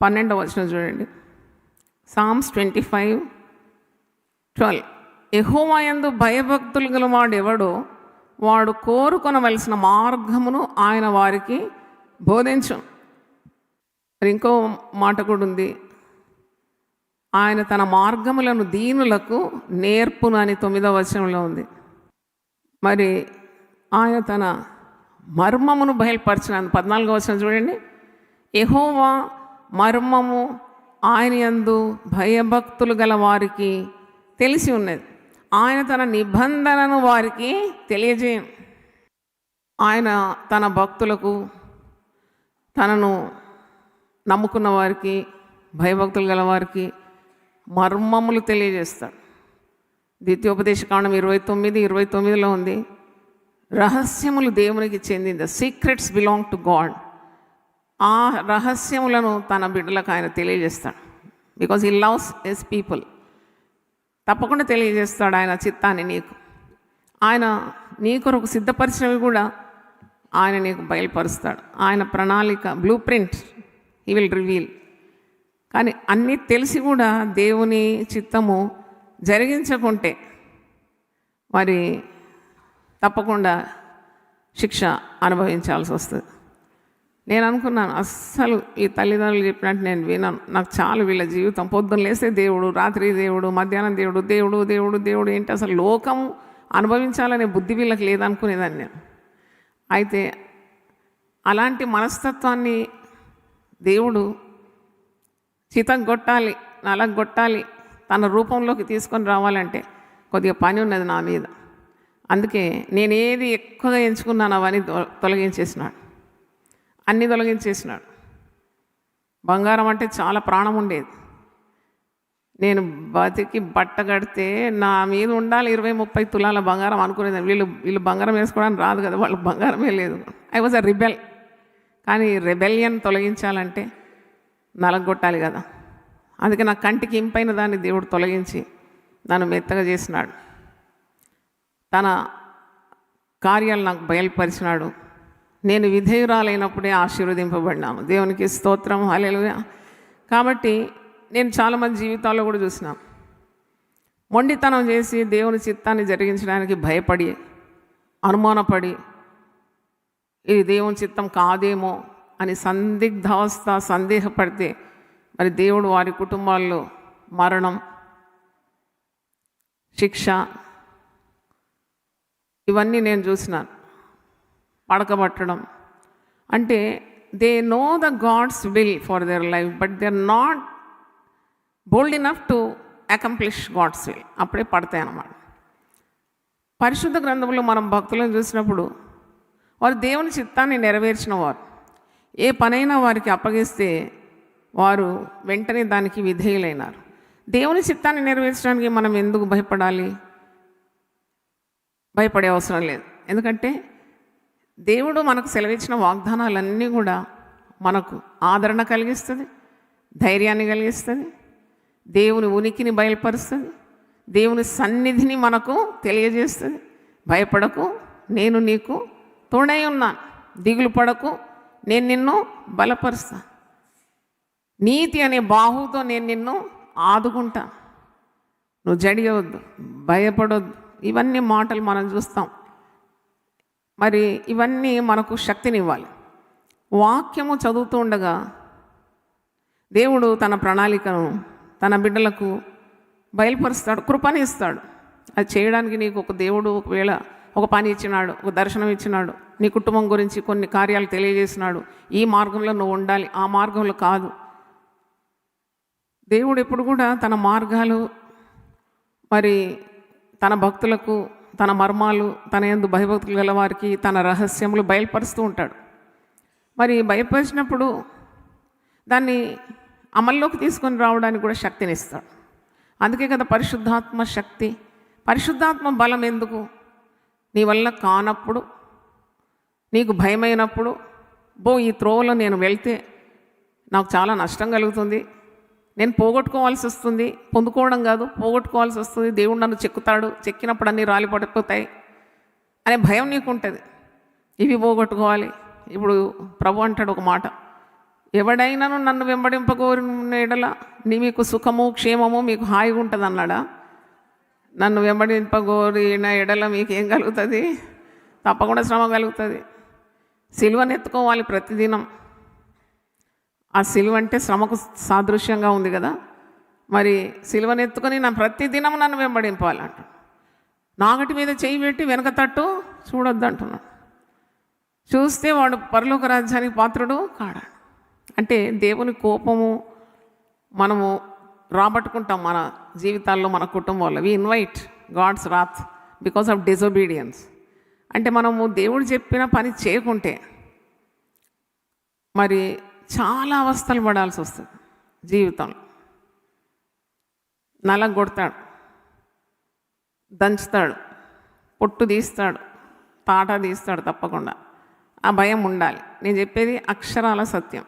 Speaker 3: 12వ వచనం చూడండి. సామ్స్ 25:12. యెహోవా యందు భయభక్తులు గలవాడు ఎవడో వాడు కోరుకొనవలసిన మార్గమును ఆయన వారికి బోధించు. మరి ఇంకో మాట కూడా ఉంది, ఆయన తన మార్గములను దీనులకు నేర్పును అని 9వ వచనంలో ఉంది. మరి ఆయన తన మర్మమును బయలుపరిచిన 14వ వచనం చూడండి. యెహోవా మర్మము ఆయన యందు భయభక్తులు గల వారికి తెలిసి ఉన్నది, ఆయన తన నిబంధనను వారికి తెలియజేయను. ఆయన తన భక్తులకు, తనను నమ్ముకున్న వారికి, భయభక్తులు గల వారికి మర్మములు తెలియజేస్తాడు. ద్వితీయోపదేశకాండం 29:29లో ఉంది, రహస్యములు దేవునికి చెందింది. Secrets belong to God. ఆ రహస్యములను తన బిడ్డలకు ఆయన తెలియజేస్తాడు. Because he loves his people. తప్పకుండా తెలియజేస్తాడు ఆయన చిత్తాన్ని నీకు. ఆయన నీ కొరకు సిద్ధపరిచినవి కూడా ఆయన నీకు బయలుపరుస్తాడు. ఆయన ప్రణాళిక, blue print he will reveal. కానీ అన్నీ తెలిసి కూడా దేవుని చిత్తము జరిగించకుంటే మరి తప్పకుండా శిక్ష అనుభవించాల్సి వస్తుంది. నేను అనుకున్నాను, అస్సలు ఈ తల్లిదండ్రులు చెప్పినట్టు నేను విన్నాను. నాకు చాలు వీళ్ళ జీవితం. పొద్దున్న లేస్తే దేవుడు, రాత్రి దేవుడు, మధ్యాహ్నం దేవుడు, దేవుడు దేవుడు దేవుడు ఏంటి, అసలు లోకం అనుభవించాలనే బుద్ధి వీళ్ళకి లేదనుకునేదాన్ని నేను. అయితే అలాంటి మనస్తత్వాన్ని దేవుడు చితగొట్టాలి, నలగొట్టాలి, తన రూపంలోకి తీసుకొని రావాలంటే కొద్దిగా పని ఉన్నది నా మీద. అందుకే నేను ఏది ఎక్కువగా ఎంచుకున్నాను అవన్నీ తొలగించేసినాడు, అన్నీ తొలగించేసినాడు. బంగారం అంటే చాలా ప్రాణం ఉండేది. నేను బతికి బట్ట కడితే నా మీద ఉండాలి 20-30 తులాల బంగారం అనుకునేది. వీళ్ళు బంగారం వేసుకోవడానికి రాదు కదా, వాళ్ళు బంగారమే లేదు. I was a rebel. కానీ రెబెలియన్ తొలగించాలంటే నలగొట్టాలి కదా. అందుకే నా కంటికి ఇంపైన దాన్ని దేవుడు తొలగించి నన్ను మెత్తగా చేసినాడు. తన కార్యాలు నాకు బయలుపరిచినాడు. నేను విధేయురాలైనప్పుడే ఆశీర్వదింపబడినాను. దేవునికి స్తోత్రం, హల్లెలూయా. కాబట్టి నేను చాలామంది జీవితాల్లో కూడా చూసినాను, మొండితనం చేసి దేవుని చిత్తాన్ని జరిగించడానికి భయపడి, అనుమానపడి, ఇది దేవుని చిత్తం కాదేమో అని సందిగ్ధావస్థ, సందేహపడితే మరి దేవుడు వారి కుటుంబాల్లో మరణం, శిక్ష, ఇవన్నీ నేను చూసినాను. పడకబట్టడం అంటే they know the God's will for their life, but they are not bold enough to accomplish God's will. అప్పుడే పడతాయి అన్నమాట. పరిశుద్ధ గ్రంథంలో మనం భక్తులను చూసినప్పుడు వారు దేవుని చిత్తాన్ని నెరవేర్చిన వారు. ఏ పనైనా వారికి అప్పగిస్తే వారు వెంటనే దానికి విధేయులైనారు. దేవుని చిత్తాన్ని నెరవేర్చడానికి మనం ఎందుకు భయపడాలి? భయపడే అవసరం లేదు. ఎందుకంటే దేవుడు మనకు సెలవిచ్చిన వాగ్దానాలన్నీ కూడా మనకు ఆదరణ కలిగిస్తుంది, ధైర్యాన్ని కలిగిస్తుంది, దేవుని ఉనికిని బయలుపరుస్తుంది, దేవుని సన్నిధిని మనకు తెలియజేస్తుంది. భయపడకు, నేను నీకు తోడై ఉన్నాను, దిగులు పడకు, నేను నిన్ను బలపరుస్తా, నీతి అనే బాహుతో నేను నిన్ను ఆదుకుంటా, నువ్వు జడియవద్దు, భయపడొద్దు. ఇవన్నీ మాటలు మనం చూస్తాం. మరి ఇవన్నీ మనకు శక్తినివ్వాలి. వాక్యము చదువుతూ ఉండగా దేవుడు తన ప్రణాళికను తన బిడ్డలకు బయలుపరుస్తాడు, కృపని ఇస్తాడు. అది చేయడానికి నీకు ఒక దేవుడు ఒకవేళ ఒక పని ఇచ్చినాడు, ఒక దర్శనం ఇచ్చినాడు, నీ కుటుంబం గురించి కొన్ని కార్యాలు తెలియజేసినాడు. ఈ మార్గంలో నువ్వు ఉండాలి, ఆ మార్గంలో కాదు. దేవుడు ఎప్పుడు కూడా తన మార్గాలు మరి తన భక్తులకు, తన మర్మాలు, తన యందు భయభక్తులు గల వారికి తన రహస్యములు బయలుపరుస్తూ ఉంటాడు. మరి బయలుపరిచినప్పుడు దాన్ని అమల్లోకి తీసుకొని రావడానికి కూడా శక్తినిస్తాడు. అందుకే కదా పరిశుద్ధాత్మ శక్తి, పరిశుద్ధాత్మ బలం ఎందుకు? నీ వల్ల కానప్పుడు, నీకు భయమైనప్పుడు, ఈ త్రోవలో నేను వెళ్తే నాకు చాలా నష్టం కలుగుతుంది, నేను పోగొట్టుకోవాల్సి వస్తుంది, పొందుకోవడం కాదు పోగొట్టుకోవాల్సి వస్తుంది, దేవుడు నన్ను చెక్కుతాడు, చెక్కినప్పుడు అన్నీ రాలి పడిపోతాయి అనే భయం నీకు ఉంటుంది. ఇవి పోగొట్టుకోవాలి. ఇప్పుడు ప్రభు అంటాడు ఒక మాట, ఎవడైనాను నన్ను వెంబడింపకోరిన ఎడల మీకు సుఖము క్షేమము మీకు హాయిగా ఉంటుంది అన్నాడా? నన్ను వెంబడింపకోరిన ఎడల మీకు ఏం కలుగుతుంది? తప్పకుండా శ్రమ కలుగుతుంది. సిలువను ఎత్తుకోవాలి ప్రతిదినం. ఆ సిలువ అంటే శ్రమకు సాదృశ్యంగా ఉంది కదా. మరి సిలువను ఎత్తుకొని ప్రతిదినం నన్ను వెంబడింపాలంట. నాగటి మీద చేయి పెట్టి వెనక తట్టు చూడొద్దు అంటున్నాడు. చూస్తే వాడు పరలోక రాజ్యానికి పాత్రుడు కాడా. అంటే దేవుని కోపము మనము రాబట్టుకుంటాం మన జీవితాల్లో, మన కుటుంబంలో. We invite God's wrath because of disobedience. అంటే మనము దేవుడు చెప్పిన పని చేయకుంటే మరి చాలా అవస్థలు పడాల్సి వస్తుంది జీవితంలో. నలగొడతాడు, దంచుతాడు, పొట్టు తీస్తాడు, తాట తీస్తాడు తప్పకుండా. ఆ భయం ఉండాలి. నేను చెప్పేది అక్షరాల సత్యం.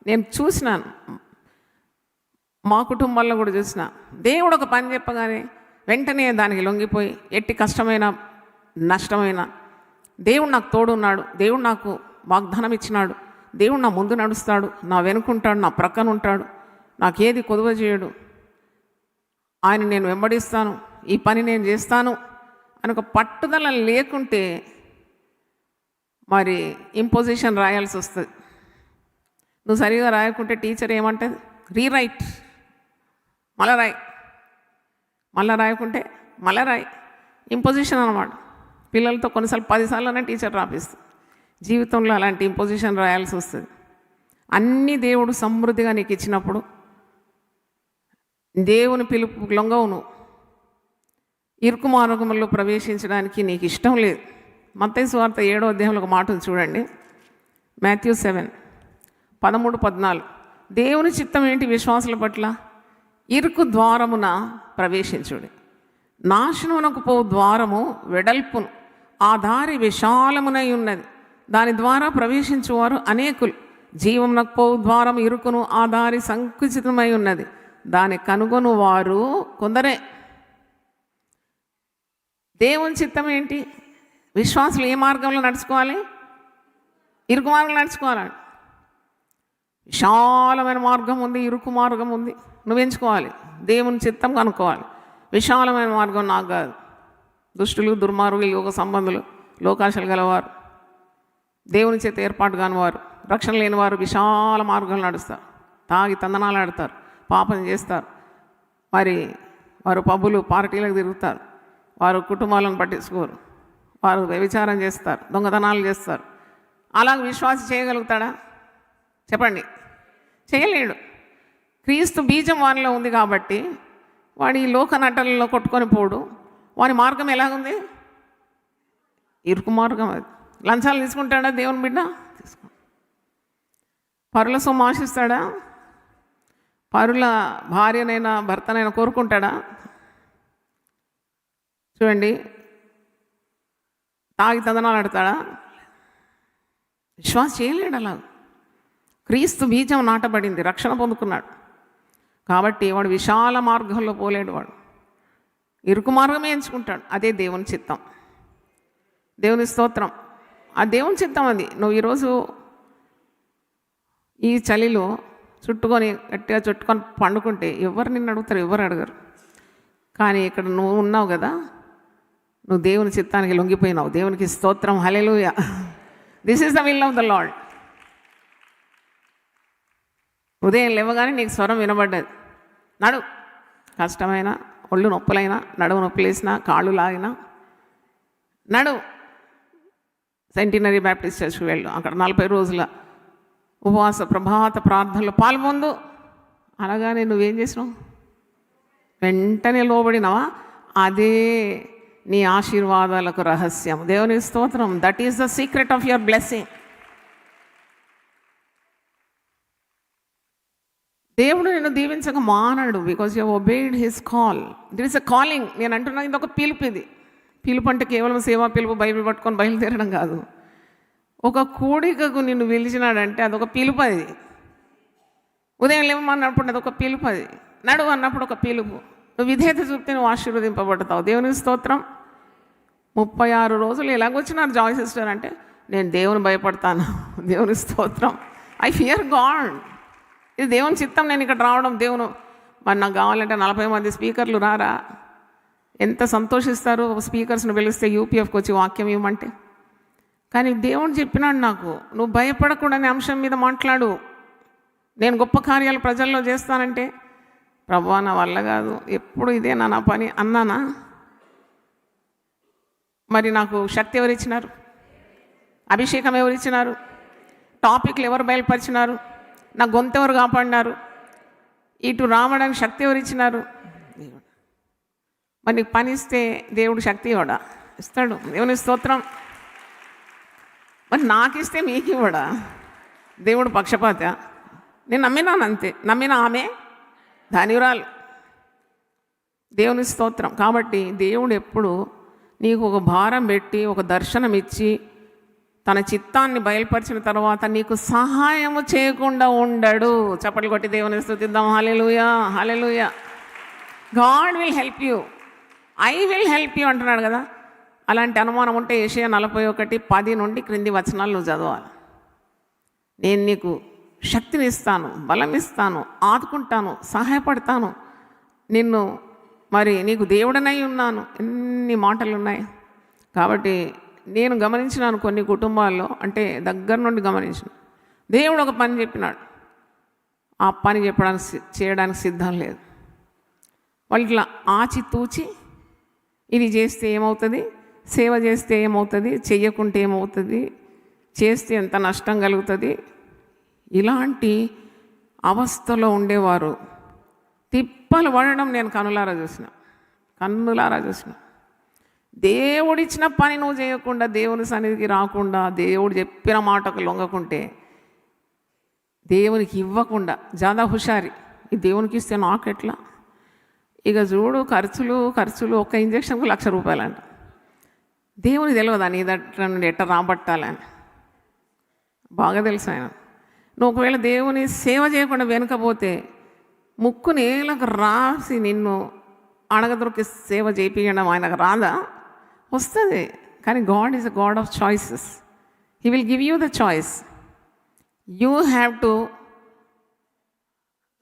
Speaker 3: నేను చూసినాను, మా కుటుంబాల్లో కూడా చూసిన. దేవుడు ఒక పని చెప్పగానే వెంటనే దానికి లొంగిపోయి ఎట్టి కష్టమైన నష్టమైన దేవుడు నాకు తోడున్నాడు, దేవుడు నాకు వాగ్దానం ఇచ్చినాడు, దేవుడు నా ముందు నడుస్తాడు, నా వెనుకుంటాడు, నా ప్రక్కన ఉంటాడు, నాకేది కొదువ చేయడు, ఆయన నేను వెంబడిస్తాను, ఈ పని నేను చేస్తాను అని ఒక పట్టుదల లేకుంటే మరి ఇంపోజిషన్ రాయాల్సి వస్తుంది. నువ్వు సరిగా రాయకుంటే టీచర్ ఏమంటుంది? రీరైట్, మళ్ళా రాయి, మళ్ళా రాయకుంటే మళ్ళా రాయి. ఇంపోజిషన్ అన్నమాట. పిల్లలతో కొన్నిసార్లు 10 సార్లునే టీచర్ రాపిస్తుంది. జీవితంలో అలాంటి ఇంపోజిషన్ రాయాల్సి వస్తుంది. అన్నీ దేవుడు సమృద్ధిగా నీకు ఇచ్చినప్పుడు దేవుని పిలుపు లొంగవు. నువ్వు ఇరుకు మార్గంలో ప్రవేశించడానికి నీకు ఇష్టం లేదు. మత్తయి సువార్త 7వ అధ్యాయంలో ఒక మాట ఉంది చూడండి. మాథ్యూ 7:13-14. దేవుని చిత్తం ఏంటి విశ్వాసుల పట్ల? ఇరుకు ద్వారమున ప్రవేశించుడి. నాశనమునకు పో ద్వారము వెడల్పును, ఆ దారి విశాలమునై ఉన్నది, దాని ద్వారా ప్రవేశించువారు అనేకులు. జీవమునకు పో ద్వారం ఇరుకును, ఆ దారి సంకుచితమై ఉన్నది, దాని కనుగొను వారు కొందరే. దేవుని చిత్తం ఏంటి? విశ్వాసులు ఏ మార్గంలో నడుచుకోవాలి? ఇరుకు మార్గంలో నడుచుకోవాలి. విశాలమైన మార్గం ఉంది, ఇరుకు మార్గం ఉంది. నువ్వు ఎంచుకోవాలి, దేవుని చిత్తం కనుక్కోవాలి. విశాలమైన మార్గం నాకు కాదు. దుష్టులు, దుర్మార్గులు, యోగ సంబంధులు, లోకాశలు గలవారు, దేవుని చేత ఏర్పాటు కానివారు, రక్షణ లేనివారు విశాల మార్గంలో నడుస్తారు. తాగి తందనాలు ఆడతారు, పాపం చేస్తారు. మరి వారు పబ్బులు పార్టీలకు తిరుగుతారు, వారు కుటుంబాలను పట్టించుకోరు, వారు వ్యభిచారం చేస్తారు, దొంగతనాలు చేస్తారు. అలాగే విశ్వాసి చేయగలుగుతాడా? చెప్పండి, చేయలేడు. క్రీస్తు బీజం వానిలో ఉంది కాబట్టి వాడు ఈ లోక నటనలో కొట్టుకొని పోడు. వాని మార్గం ఎలాగుంది? ఇరుకు మార్గం. అది లంచాలు తీసుకుంటాడా దేవుని బిడ్డ? తీసుకో. పరుల సొమ్ము ఆశిస్తాడా? పరుల భార్యనైనా భర్తనైనా కోరుకుంటాడా? చూడండి, తాగి తందనాలు ఆడతాడా? విశ్వాసం చేయలేడు. అలా క్రీస్తు బీజం నాటబడింది, రక్షణ పొందుకున్నాడు కాబట్టి వాడు విశాల మార్గంలో పోలేడు. వాడు ఇరుకు మార్గమే ఎంచుకుంటాడు. అదే దేవుని చిత్తం. దేవుని స్తోత్రం. ఆ దేవుని చిత్తం అది. నువ్వు ఈరోజు ఈ చలిలో చుట్టుకొని గట్టిగా చుట్టుకొని పండుకుంటే ఎవరు నిన్ను అడుగుతారు? ఎవరు అడగరు. కానీ ఇక్కడ నువ్వు ఉన్నావు కదా, నువ్వు దేవుని చిత్తానికి లొంగిపోయినావు. దేవునికి స్తోత్రం. హల్లెలూయా. This is the will of the Lord. ఉదయం లేవగానే నీకు స్వరం వినబడ్డది, నడు. కష్టమైన, ఒళ్ళు నొప్పులైనా, నడుము నొప్పులేసినా, కాళ్ళు లాగినా నడు. సెంటినరీ బ్యాప్టిస్ట్ చర్చ్కి వెళ్ళు, అక్కడ 40 రోజుల ఉపవాస ప్రభాత ప్రార్థనలో పాల్గొందు. అనగానే నువ్వేం చేసినావు? వెంటనే లోబడినావా? అదే నీ ఆశీర్వాదాలకు రహస్యం. దేవుని స్తోత్రం. That is the secret of your blessing. దేవుడు నిన్ను దీవించక మానడు, because you obeyed his call. That is a calling. నేను అంటున్నా, ఇది ఒక పిలుపు. ఇది పిలుపు అంటే కేవలం సేవా పిలుపు, బైబిల్ పట్టుకొని బయలుదేరడం కాదు. ఒక కూడికకు నిన్ను పిలిచినాడంటే అదొక పిలుపు. అది ఉదయం లేవమన్నప్పుడు అదొక పిలుపు. అది నడువు అన్నప్పుడు ఒక పిలుపు. నువ్వు విధేయత చూపితే నువ్వు ఆశీర్వదింపబడతావు. దేవుని స్తోత్రం. 36 రోజులు ఎలాగొచ్చినారు జాయ్ సిస్టర్ అంటే, నేను దేవుని భయపడతాను. దేవుని స్తోత్రం. I fear God. ఇది దేవుని చిత్తం. నేను ఇక్కడ రావడం దేవుని. మరి నాకు కావాలంటే 40 మంది స్పీకర్లు రారా? ఎంత సంతోషిస్తారు స్పీకర్స్ని పిలిస్తే యూపీఎఫ్కి వచ్చి వాక్యం ఇవ్వమంటే. కానీ దేవుడు చెప్పినాడు నాకు, నువ్వు భయపడకూడని అంశం మీద మాట్లాడు. నేను గొప్ప కార్యాలు ప్రజల్లో చేస్తానంటే, ప్రభువా నా వల్ల కాదు, ఎప్పుడు ఇదేనా నా పని అన్నానా? మరి నాకు శక్తి ఎవరిచ్చినారు? అభిషేకం ఎవరిచ్చినారు? టాపిక్లు ఎవరు బయలుపరిచినారు? నా గొంతు ఎవరు కాపాడినారు? ఇటు రావడానికి శక్తి ఎవరిచ్చినారు? దేవుడు. మరి నీకు పని ఇస్తే దేవుడు శక్తి ఇవ్వడా? ఇస్తాడు. దేవుని స్తోత్రం. మరి నాకు ఇస్తే మీకు ఇవ్వడా? దేవుడు పక్షపాత? నేను నమ్మినాను అంతే. నమ్మిన ఆమె ధన్యురాలు. దేవుని స్తోత్రం. కాబట్టి దేవుడు ఎప్పుడు నీకు ఒక భారం పెట్టి ఒక దర్శనం ఇచ్చి తన చిత్తాన్ని బయలుపరిచిన తర్వాత నీకు సహాయము చేయకుండా ఉండడు. చప్పట్లు కొట్టి దేవుని స్తుతిద్దాం. హల్లెలూయా, హల్లెలూయా. God will help you, I will help you అంటున్నాడు కదా. అలాంటి అనుమానం ఉంటే యెషయా 41:10 నుండి క్రింది వచనాలు నువ్వు చదవాలి. నేను నీకు శక్తిని ఇస్తాను, బలం ఇస్తాను, ఆదుకుంటాను, సహాయపడతాను, నిన్ను మరి నీకు దేవుడనై ఉన్నాను. ఎన్ని మాటలు ఉన్నాయి. కాబట్టి నేను గమనించినాను కొన్ని కుటుంబాల్లో, అంటే దగ్గర నుండి గమనించిన, దేవుడు ఒక పని చెప్పినాడు, ఆ పని చేయడానికి సిద్ధం లేదు. వాళ్ళు ఇట్లా ఆచితూచి ఇది చేస్తే ఏమవుతుంది, సేవ చేస్తే ఏమవుతుంది, చెయ్యకుంటే ఏమవుతుంది, చేస్తే ఎంత నష్టం కలుగుతుంది, ఇలాంటి అవస్థలో ఉండేవారు తిప్పలు పడడం నేను కన్నులారా చూసిన. దేవుడిచ్చిన పని నువ్వు చేయకుండా, దేవుని సన్నిధికి రాకుండా, దేవుడు చెప్పిన మాటకు లొంగకుంటే, దేవునికి ఇవ్వకుండా జాదా హుషారి, ఈ దేవునికి ఇస్తే నాకెట్లా, ఇక చూడు ఖర్చులు ఒక్క ఇంజక్షన్కు ₹1,00,000 అంట. దేవునికి తెలియదా నీ దగ్గర నుండి ఎట్ట రాబట్టాలని? బాగా తెలుసు ఆయన. నువ్వు ఒకవేళ దేవుని సేవ చేయకుండా వెనుకపోతే ముక్కు నేలకు రాసి నిన్ను అడగదొరికి సేవ చేయించడం ఆయనకు రాదా? వస్తుంది. కానీ God is a God of choices. He will give you the choice. You have to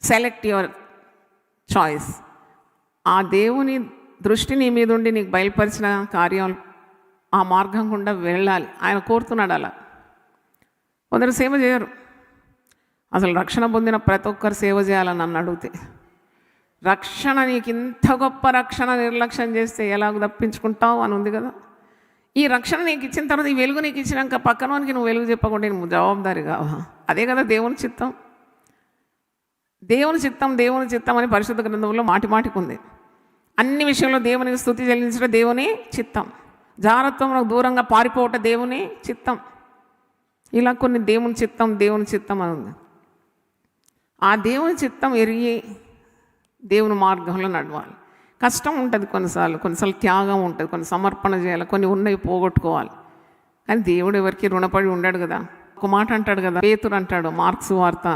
Speaker 3: select your choice. ఆ దేవుని దృష్టి నీ మీద ఉండి నీకు బయలుపరిచిన కార్యం ఆ మార్గం గుండా వెళ్ళాలి. ఆయన కోరుతున్నాడు అలా. కొందరు సేవ చేయరు. అసలు రక్షణ పొందిన ప్రతి ఒక్కరు సేవ చేయాలని నన్ను అడిగితే, రక్షణ నీకు ఇంత గొప్ప రక్షణ నిర్లక్ష్యం చేస్తే ఎలాగ తప్పించుకుంటావు అని ఉంది కదా. ఈ రక్షణ నీకు ఇచ్చిన తర్వాత, ఈ వెలుగు నీకు ఇచ్చినాక పక్కనోనికి నువ్వు వెలుగు చెప్పకుండా నువ్వు జవాబుదారి కావా? అదే కదా దేవుని చిత్తం. దేవుని చిత్తం అని పరిశుద్ధ గ్రంథంలో మాటికి ఉంది. అన్ని విషయంలో దేవునికి స్తుతి చెల్లించడం దేవుని చిత్తం. జాగ్రత్తకు దూరంగా పారిపోవటం దేవుని చిత్తం. ఇలా కొన్ని దేవుని చిత్తం అని ఉంది. ఆ దేవుని చిత్తం ఎరిగి దేవుని మార్గంలో నడవాలి. కష్టం ఉంటుంది కొన్నిసార్లు త్యాగం ఉంటుంది, కొన్ని సమర్పణ చేయాలి, కొన్ని ఉన్నవి పోగొట్టుకోవాలి. కానీ దేవుడు ఎవరికి రుణపడి ఉండాడు కదా. ఒక మాట అంటాడు కదా, పేతురు అంటాడు, మార్క్స్ వార్త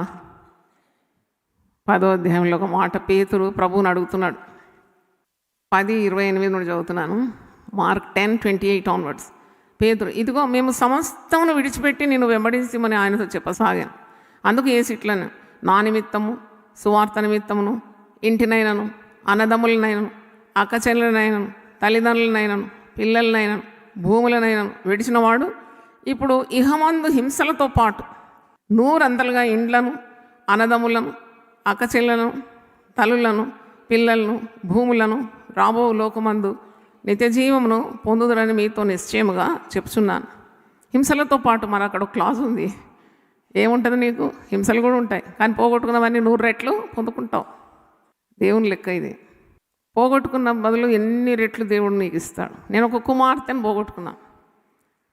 Speaker 3: 10వ అధ్యాయంలో ఒక మాట. పేతురు ప్రభువుని అడుగుతున్నాడు. 10:28 నుండి చదువుతున్నాను. Mark 10:28 onwards. పేతురు, ఇదిగో మేము సమస్తమును విడిచిపెట్టి నిన్ను వెంబడించమని ఆయనతో చెప్పసాగాను. అందుకు యేసు ఇట్లను, నా నిమిత్తము, సువార్త నిమిత్తమును, ఇంటినైనను, అన్నదమ్ములనైనను, అక్కచెల్లెలనైనను, తల్లిదండ్రులనైనను, పిల్లలనైనను, భూములనైనను విడిచినవాడు ఇప్పుడు ఇహమందు హింసలతో పాటు 100 ఇండ్లను, అన్నదమ్ములను, అక్కచెల్లెలను, తల్లులను, పిల్లలను, భూములను రాబో లోకమందు నిత్యజీవమును పొందుదురని మీతో నిశ్చయముగా చెప్తున్నాను. హింసలతో పాటు మన అక్కడ ఒక క్లాజ్ ఉంది. ఏముంటుంది నీకు? హింసలు కూడా ఉంటాయి, కానీ పోగొట్టుకున్నవన్నీ 100 రెట్లు పొందుకుంటావు. దేవుని లెక్క ఇది. పోగొట్టుకున్న బదులు ఎన్ని రెట్లు దేవుడు నీకు ఇస్తాడు. నేను ఒక కుమార్తెను పోగొట్టుకున్నా,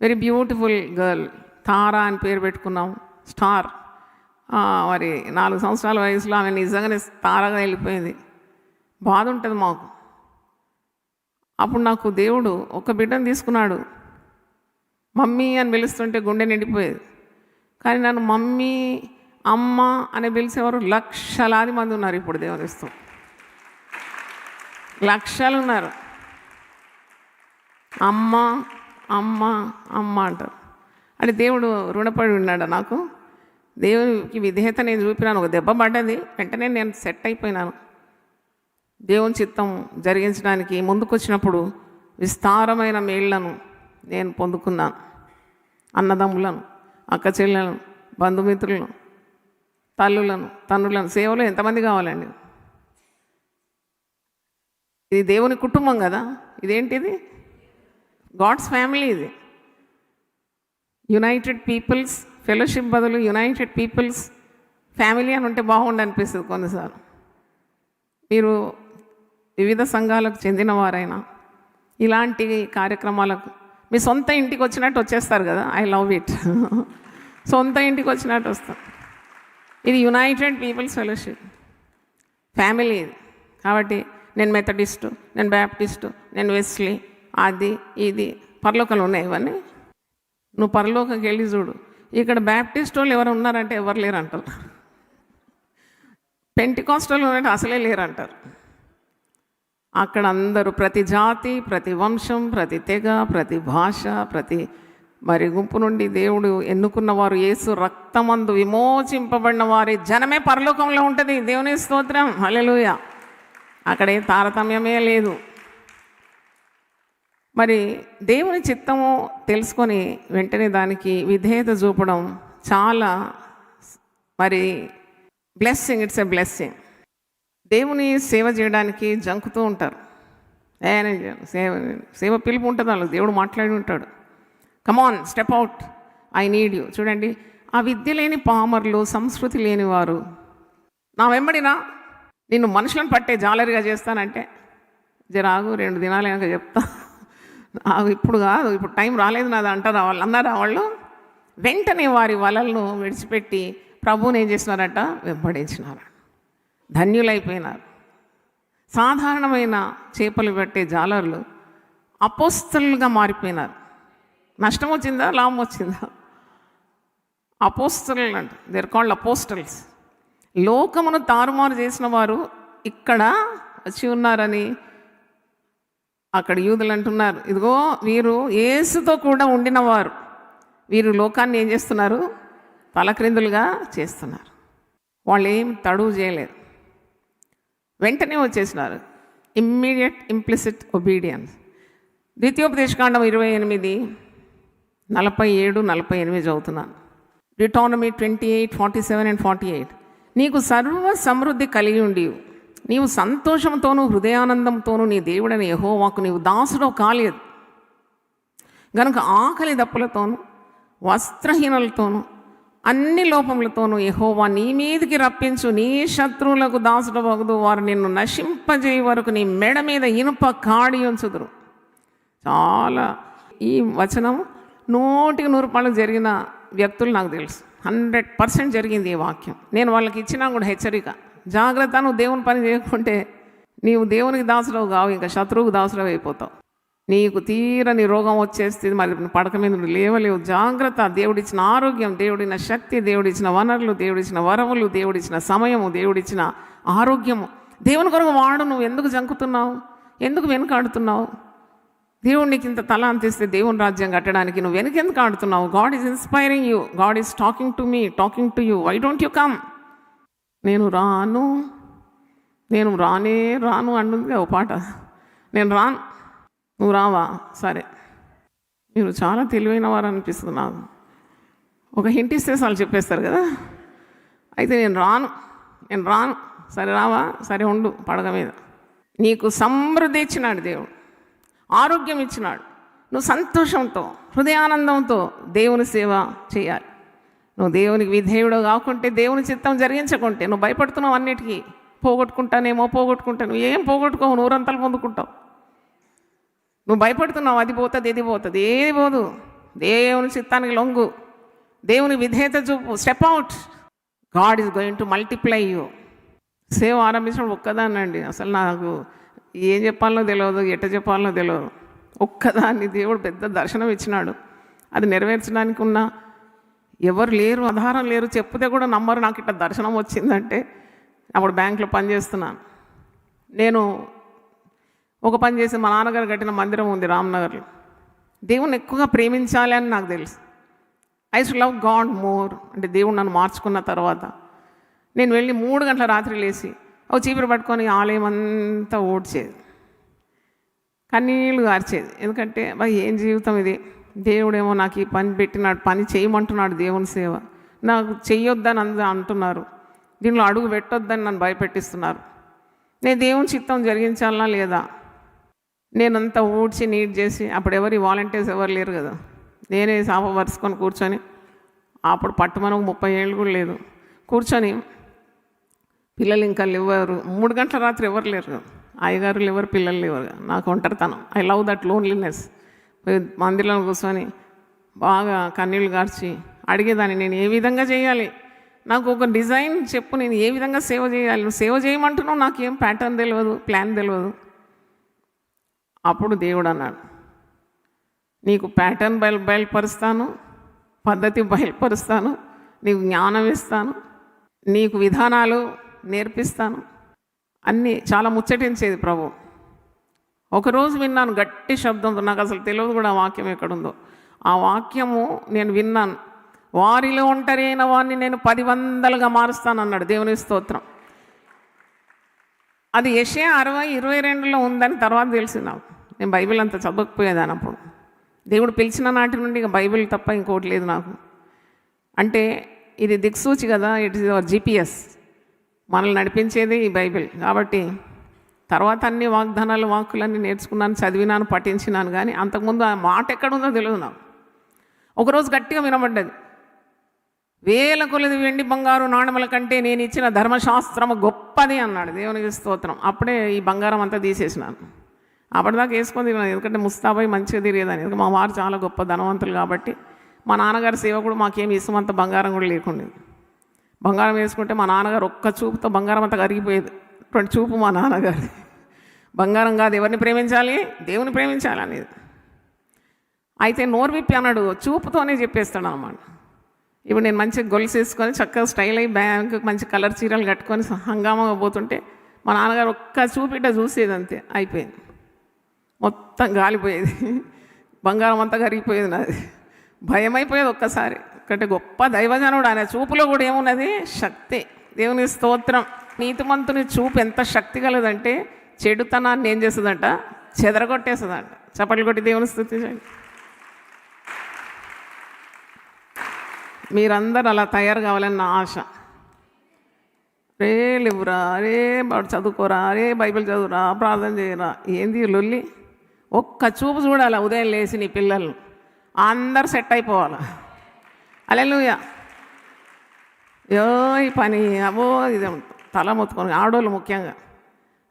Speaker 3: వెరీ బ్యూటిఫుల్ గర్ల్, తారా అని పేరు పెట్టుకున్నాం, స్టార్. మరి 4 సంవత్సరాల వయసులో ఆమె నిజంగానే తారగా వెళ్ళిపోయింది. బాధ ఉంటుంది మాకు. అప్పుడు నాకు దేవుడు ఒక బిడ్డను తీసుకున్నాడు. మమ్మీ అని పిలుస్తుంటే గుండె నిండిపోయేది. కానీ నన్ను మమ్మీ, అమ్మ అని పిలిచేవారు లక్షలాది మంది ఉన్నారు. ఇప్పుడు దేవుని ఇస్తూ లక్షలు ఉన్నారు. అమ్మ అమ్మ అమ్మ అంటారు. అంటే దేవుడు రుణపడి ఉన్నాడు నాకు. దేవునికి విధేయత నేను చూపినాను. ఒక దెబ్బ పడ్డది, వెంటనే నేను సెట్ అయిపోయినాను. దేవుని చిత్తం జరిగించడానికి ముందుకొచ్చినప్పుడు విస్తారమైన మేళ్లను నేను పొందుకున్నాను. అన్నదమ్ములను, అక్క చెల్లెలను, బంధుమిత్రులను, తల్లులను, తండ్రులను. సేవలో ఎంతమంది కావాలండి? ఇది దేవుని కుటుంబం కదా. ఇదేంటిది? God's family. ఇది యునైటెడ్ పీపుల్స్ ఫెలోషిప్ బదులు యునైటెడ్ పీపుల్స్ ఫ్యామిలీ అని ఉంటే బాగుండి అనిపిస్తుంది కొన్నిసార్లు. మీరు వివిధ సంఘాలకు చెందిన వారైనా ఇలాంటి కార్యక్రమాలకు మీ సొంత ఇంటికి వచ్చినట్టు వచ్చేస్తారు కదా. I love it. సొంత ఇంటికి వచ్చినట్టు వస్తారు. ఇది యునైటెడ్ పీపుల్స్ ఫెలోషిప్ ఫ్యామిలీ ఇది. కాబట్టి నేను మెథడిస్టు, నేను బ్యాప్టిస్టు, నేను వెస్లీ, అది ఇది పరలోకాలు ఉన్నాయి ఇవన్నీ. నువ్వు పరలోకకి వెళ్ళి చూడు, ఇక్కడ బ్యాప్టిస్ట్ వాళ్ళు ఎవరు ఉన్నారంటే ఎవరు లేరు అంటారు. పెంటికాస్టల్ ఉన్నట్టు అసలే లేరు అంటారు. అక్కడ అందరూ ప్రతి జాతి, ప్రతి వంశం, ప్రతి తెగ, ప్రతి భాష, ప్రతి మరి గుంపు నుండి దేవుడు ఎన్నుకున్న వారు, యేసు రక్తమందు విమోచింపబడిన వారి జనమే పరలోకంలో ఉంటుంది. దేవుని స్తోత్రం, హల్లెలూయా. అక్కడే తారతమ్యమే లేదు. మరి దేవుని చిత్తము తెలుసుకొని వెంటనే దానికి విధేయత చూపడం చాలా మరి బ్లెస్సింగ్. It's a blessing. దేవుని సేవ చేయడానికి జంకుతూ ఉంటారు. సేవ పిలుపు ఉంటుంది వాళ్ళకి. దేవుడు మాట్లాడి ఉంటాడు, come on step out, I need you. చూడండి, ఆ విద్య లేని పామర్లు, సంస్కృతి లేని వారు నా వెంబడినా నిన్ను మనుషులను పట్టే జాలరిగా చేస్తానంటే, జరాగు 2 దినాలు వెనక చెప్తా, ఇప్పుడు కాదు, ఇప్పుడు టైం రాలేదు నాది అంటారు వాళ్ళు. అన్నారా వాళ్ళు? వెంటనే వారి వలలను విడిచిపెట్టి ప్రభువుని ఏం చేసినారట? వెంబడించినారు. ధన్యులైపోయినారు. సాధారణమైన చేపలు పట్టే జాలర్లు అపోస్తలుగా మారిపోయినారు. నష్టం వచ్చిందా? లాభం వచ్చిందా? అపోస్తలు అంట. They're called apostles. లోకమును తారుమారు చేసిన వారు ఇక్కడ వచ్చి ఉన్నారని అక్కడ యూదులు అంటున్నారు, ఇదిగో వీరు యేసుతో కూడా ఉండినవారు, వీరు లోకాన్ని ఏం చేస్తున్నారు? తలక్రిందులుగా చేస్తున్నారు. వాళ్ళు ఏం తడువు చేయలేదు, వెంటనే వచ్చేసినారు. Immediate implicit obedience. ద్వితీయోపదేశకాండం 28:47-48 చదువుతున్నాను. Deuteronomy 28:47 and 48. నీకు సర్వ సమృద్ధి కలిగి ఉండి నీవు సంతోషంతోనూ హృదయానందంతోనూ నీ దేవుడని యెహోవాకు నీవు దాసుడో కాలేదు గనుక ఆకలి దప్పులతోనూ వస్త్రహీనలతోనూ అన్ని లోపములతోనూ యెహోవా నీ మీదికి రప్పించు. నీ శత్రువులకు దాసుడవగుదు, వారు నిన్ను నశింపజేయ వరకు నీ మెడ మీద ఇనుప కాడి ఉంచుదురు. చాలా ఈ వచనం 100% జరిగిన వ్యక్తులు నాకు తెలుసు. 100% జరిగింది ఈ వాక్యం. నేను వాళ్ళకి ఇచ్చినా కూడా హెచ్చరిక, జాగ్రత్త, నువ్వు దేవుని పని చేయకుంటే నీవు దేవునికి దాసుడవు కావు, ఇంకా శత్రువుకు దాసుడవు అయిపోతావు. నీకు తీరని రోగం వచ్చేస్తుంది, మరి పడక మీద లేవలేవు. జాగ్రత్త. దేవుడిచ్చిన ఆరోగ్యం, దేవుడిచ్చిన శక్తి, దేవుడిచ్చిన వనరులు, దేవుడిచ్చిన వరములు, దేవుడిచ్చిన సమయము, దేవుడిచ్చిన ఆరోగ్యము దేవుని కొరకు వాడు. నువ్వు ఎందుకు జంకుతున్నావు? ఎందుకు వెనుకాడుతున్నావు? దేవుడు నీకు ఇంత తల అంతిస్తే దేవుని రాజ్యం కట్టడానికి నువ్వు వెనకెందుకు ఆడుతున్నావు? God is inspiring you, God is talking to me, talking to you. Why don't you come? నేను రాను, నేను రానే రాను అంటుంది ఓ పాట. నేను రాను, నువ్వు రావా? సరే, మీరు చాలా తెలివైన వారు అనిపిస్తుంది నాకు. ఒక హింట్ ఇస్తే వాళ్ళు చెప్పేస్తారు కదా. అయితే నేను రాను, నేను రాను. సరే రావా? సరే ఉండు పడగ మీద. నీకు సమృద్ధి ఇచ్చినాడు దేవుడు, ఆరోగ్యం ఇచ్చినాడు. నువ్వు సంతోషంతో హృదయానందంతో దేవుని సేవ చేయాలి. నువ్వు దేవునికి విధేయుడు కాకుంటే, దేవుని చిత్తం జరిగించకుంటే, నువ్వు భయపడుతున్నావు అన్నిటికీ. పోగొట్టుకుంటాను. ఏం పోగొట్టుకోవు, నూరంతలు పొందుకుంటావు. నువ్వు భయపడుతున్నావు, అది పోతుంది, ఇది పోతుంది. ఏది పోదు. దేవుని చిత్తానికి లొంగు, దేవుని విధేయత చూపు. Step out. God is going to multiply you. సేవ ఆరంభించడం ఒక్కదాన్నండి. అసలు నాకు ఏం చెప్పాలో తెలియదు, ఎట్ట చెప్పాలో తెలియదు. ఒక్కదాన్ని దేవుడు పెద్ద దర్శనం ఇచ్చినాడు. అది నెరవేర్చడానికి ఉన్న ఎవరు లేరు, ఆధారం లేరు, చెప్తే కూడా నమ్మరు. నాకు ఇట్లా దర్శనం వచ్చిందంటే అప్పుడు బ్యాంకులో పనిచేస్తున్నాను. నేను ఒక పని చేసి, మా నాన్నగారు కట్టిన మందిరం ఉంది రామ్నగర్లో. దేవుని ఎక్కువగా ప్రేమించాలి అని నాకు తెలుసు. I should love God more. అంటే దేవుడు నన్ను మార్చుకున్న తర్వాత నేను వెళ్ళి 3 గంటల రాత్రి లేచి ఒక చీపురు పట్టుకొని ఆలయం అంతా ఓడ్చేది, కన్నీళ్ళు గార్చేది. ఎందుకంటే ఏం జీవితం ఇది, దేవుడేమో నాకు ఈ పని పెట్టినాడు, పని చేయమంటున్నాడు, దేవుని సేవ నాకు చెయ్యొద్దని అందరూ అంటున్నారు, దీనిలో అడుగు పెట్టొద్దని నన్ను భయపెట్టిస్తున్నారు. నేను దేవుని చిత్తం జరిగించాలా లేదా? నేనంతా ఊడ్చి నీట్ చేసి, అప్పుడు ఎవరి వాలంటీర్స్ ఎవరు లేరు కదా, నేనే సాప వరుసుకొని కూర్చొని, అప్పుడు పట్టుమని 30 ఏళ్ళు కూడా లేదు, కూర్చొని పిల్లలు ఇంకా లేవరు. 3 గంటల రాత్రి ఎవరు లేరు, అయ్యగారు లేవరు, పిల్లలు లేవరు. నాకు ఒంటరితనం. I love that loneliness. మందిరంలో కూర్చొని బాగా కన్నీళ్ళు గార్చి అడిగేదాన్ని, నేను ఏ విధంగా చేయాలి, నాకు ఒక డిజైన్ చెప్పు, నేను ఏ విధంగా సేవ చేయాలి, నువ్వు సేవ చేయమంటున్నావు, నాకేం ప్యాటర్న్ తెలియదు, ప్లాన్ తెలియదు. అప్పుడు దేవుడు అన్నాడు, నీకు ప్యాటర్న్ బయలుపరుస్తాను, పద్ధతి బయలుపరుస్తాను, నీకు జ్ఞానం ఇస్తాను, నీకు విధానాలు నేర్పిస్తాను. అన్నీ చాలా ముచ్చటించేది ప్రభు. ఒకరోజు విన్నాను గట్టి శబ్దంతో, నాకు అసలు తెలియదు కూడా ఆ వాక్యం ఎక్కడుందో. ఆ వాక్యము నేను విన్నాను, వారిలో ఒంటరైన వారిని నేను 10 వందలుగా మారుస్తానన్నాడు. దేవుని స్తోత్రం. అది యెషయా 60:22లో ఉందని తర్వాత తెలిసింది నాకు. నేను బైబిల్ అంతా చదవకపోయేదాన్ని అప్పుడు. దేవుడు పిలిచిన నాటి నుండి ఇక బైబిల్ తప్ప ఇంకోటి లేదు నాకు. అంటే ఇది దిక్సూచి కదా, ఇట్ ఈస్ యువర్ GPS. మనల్ని నడిపించేది ఈ బైబిల్. కాబట్టి తర్వాత అన్ని వాగ్దానాలు, వాక్కులన్నీ నేర్చుకున్నాను, చదివినాను, పఠించినాను. కానీ అంతకుముందు ఆ మాట ఎక్కడుందో తెలియదు నాకు. ఒకరోజు గట్టిగా వినబడ్డది, 1000 కొలది వెండి బంగారు నాణముల కంటే నేను ఇచ్చిన ధర్మశాస్త్రము గొప్పది అన్నాడు. దేవునికి స్తోత్రం. అప్పుడే ఈ బంగారం అంతా తీసేసినాను. అప్పటిదాకా వేసుకొని తిన్నాను, ఎందుకంటే ముస్తాబై మంచిగా తిరిగేదాన్ని. ఎందుకంటే మా వారు చాలా గొప్ప ధనవంతులు కాబట్టి. మా నాన్నగారి సేవకుడు మాకేమి ఇసుమంత బంగారం కూడా లేకుండేది. బంగారం వేసుకుంటే మా నాన్నగారు ఒక్క చూపుతో బంగారం అంతా కరిగిపోయేది. అటువంటి చూపు మా నాన్నగారి. బంగారం కాదు, ఎవరిని ప్రేమించాలి, దేవుని ప్రేమించాలి అనేది. అయితే నోరు విప్పి అన్నాడు, చూపుతోనే చెప్పేస్తాడు అన్నమాట. ఇప్పుడు నేను మంచిగా గొలుసు వేసుకొని చక్కగా స్టైల్ అయ్యి బ్యాంకు మంచి కలర్ చీరలు కట్టుకొని హంగామాగా పోతుంటే మా నాన్నగారు ఒక్క చూపిట చూసేది, అంతే అయిపోయింది. మొత్తం గాలిపోయేది, బంగారం అంతా కరిగిపోయేది. నాది భయం అయిపోయేది ఒక్కసారి. అంటే గొప్ప దైవజనుడు ఆయన చూపులో కూడా ఏమున్నది, శక్తి. దేవుని స్తోత్రం. నీతిమంతుని చూపు ఎంత శక్తి కలదంటే చెడుతనాన్ని ఏం చేస్తుందంట, చెదరగొట్టేస్తుందంట. చప్పట్లు కొట్టి దేవుని స్తుతించండి. మీరందరూ అలా తయారు కావాలని నా ఆశ. రే లేవురా, రే వాడు చదువుకోరా, రే బైబిల్ చదువురా, ప్రార్థన చేయరా, ఏంది లొల్లి. ఒక్క చూపు చూడాలి ఉదయం లేచి నీ పిల్లలు అందరు సెట్ అయిపోవాలి. హల్లెలూయా. ఈ పని అబో ఇది తల మొత్తుకొని ఆడోళ్ళు ముఖ్యంగా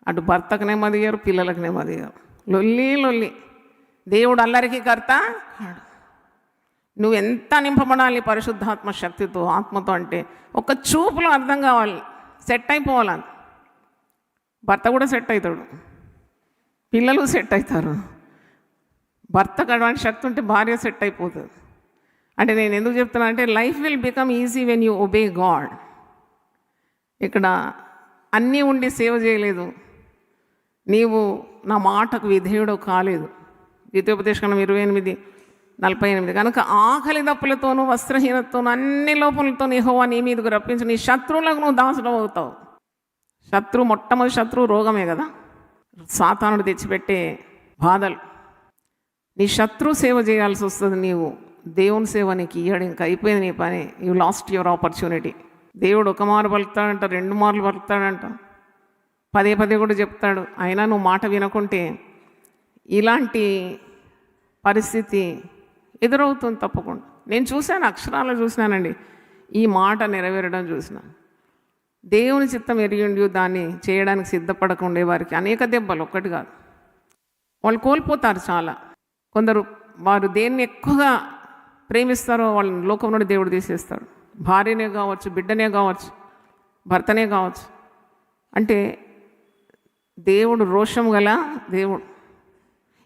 Speaker 3: అటు భర్తకు నెమ్మది ఇయ్యరు, పిల్లలకు నెమ్మది ఇయ్యరు. లొల్లి. దేవుడు అల్లరికి కర్త. నువ్వు ఎంత నింపబడాలి పరిశుద్ధాత్మ శక్తితో, ఆత్మతో అంటే ఒక చూపులో అర్థం కావాలి, సెట్ అయిపోవాలి. భర్త కూడా సెట్ అవుతాడు, పిల్లలు సెట్ అవుతారు. భర్తకు అటువంటి శక్తి ఉంటే భార్య సెట్ అయిపోతుంది. అంటే నేను ఎందుకు చెప్తున్నా అంటే life will become easy when you obey God. ఇక్కడ అన్నీ ఉండి సేవ చేయలేదు, నీవు నా మాటకు విధేయుడు కాలేదు. ద్వితీయోపదేశకాండం 28:48. కనుక ఆకలి దప్పులతోనూ వస్త్రహీనతతోనూ అన్ని లోపలతో యెహోవా నీ మీదకు రప్పించి నీ శత్రువులకు నువ్వు దాసుడు అవుతావు. మొట్టమొదటి శత్రువు రోగమే కదా, సాతానుడు తెచ్చిపెట్టే బాధలు. నీ శత్రువు సేవ చేయాల్సి వస్తుంది. నీవు దేవుని సేవ నీకు ఇయ్యడు, ఇంకా అయిపోయింది నీ పని. You lost your opportunity. దేవుడు 1 మారు పలుకుతాడంట, 2 మార్లు పలుకుతాడంట, పదే కూడా చెప్తాడు. అయినా నువ్వు మాట వినకుంటే ఇలాంటి పరిస్థితి ఎదురవుతుంది తప్పకుండా. నేను చూశాను, అక్షరాలు చూసినానండి, ఈ మాట నెరవేరడం చూసిన. దేవుని చిత్తం ఎరిగిండి దాన్ని చేయడానికి సిద్ధపడకుండే వారికి అనేక దెబ్బలు, ఒక్కటి కాదు. వాళ్ళు కోల్పోతారు చాలా. కొందరు వారు దేన్ని ఎక్కువగా ప్రేమిస్తారో వాళ్ళని లోకం నుండి దేవుడు తీసేస్తాడు. భార్యనే కావచ్చు, బిడ్డనే కావచ్చు, భర్తనే కావచ్చు. అంటే దేవుడు రోషం గల దేవుడు.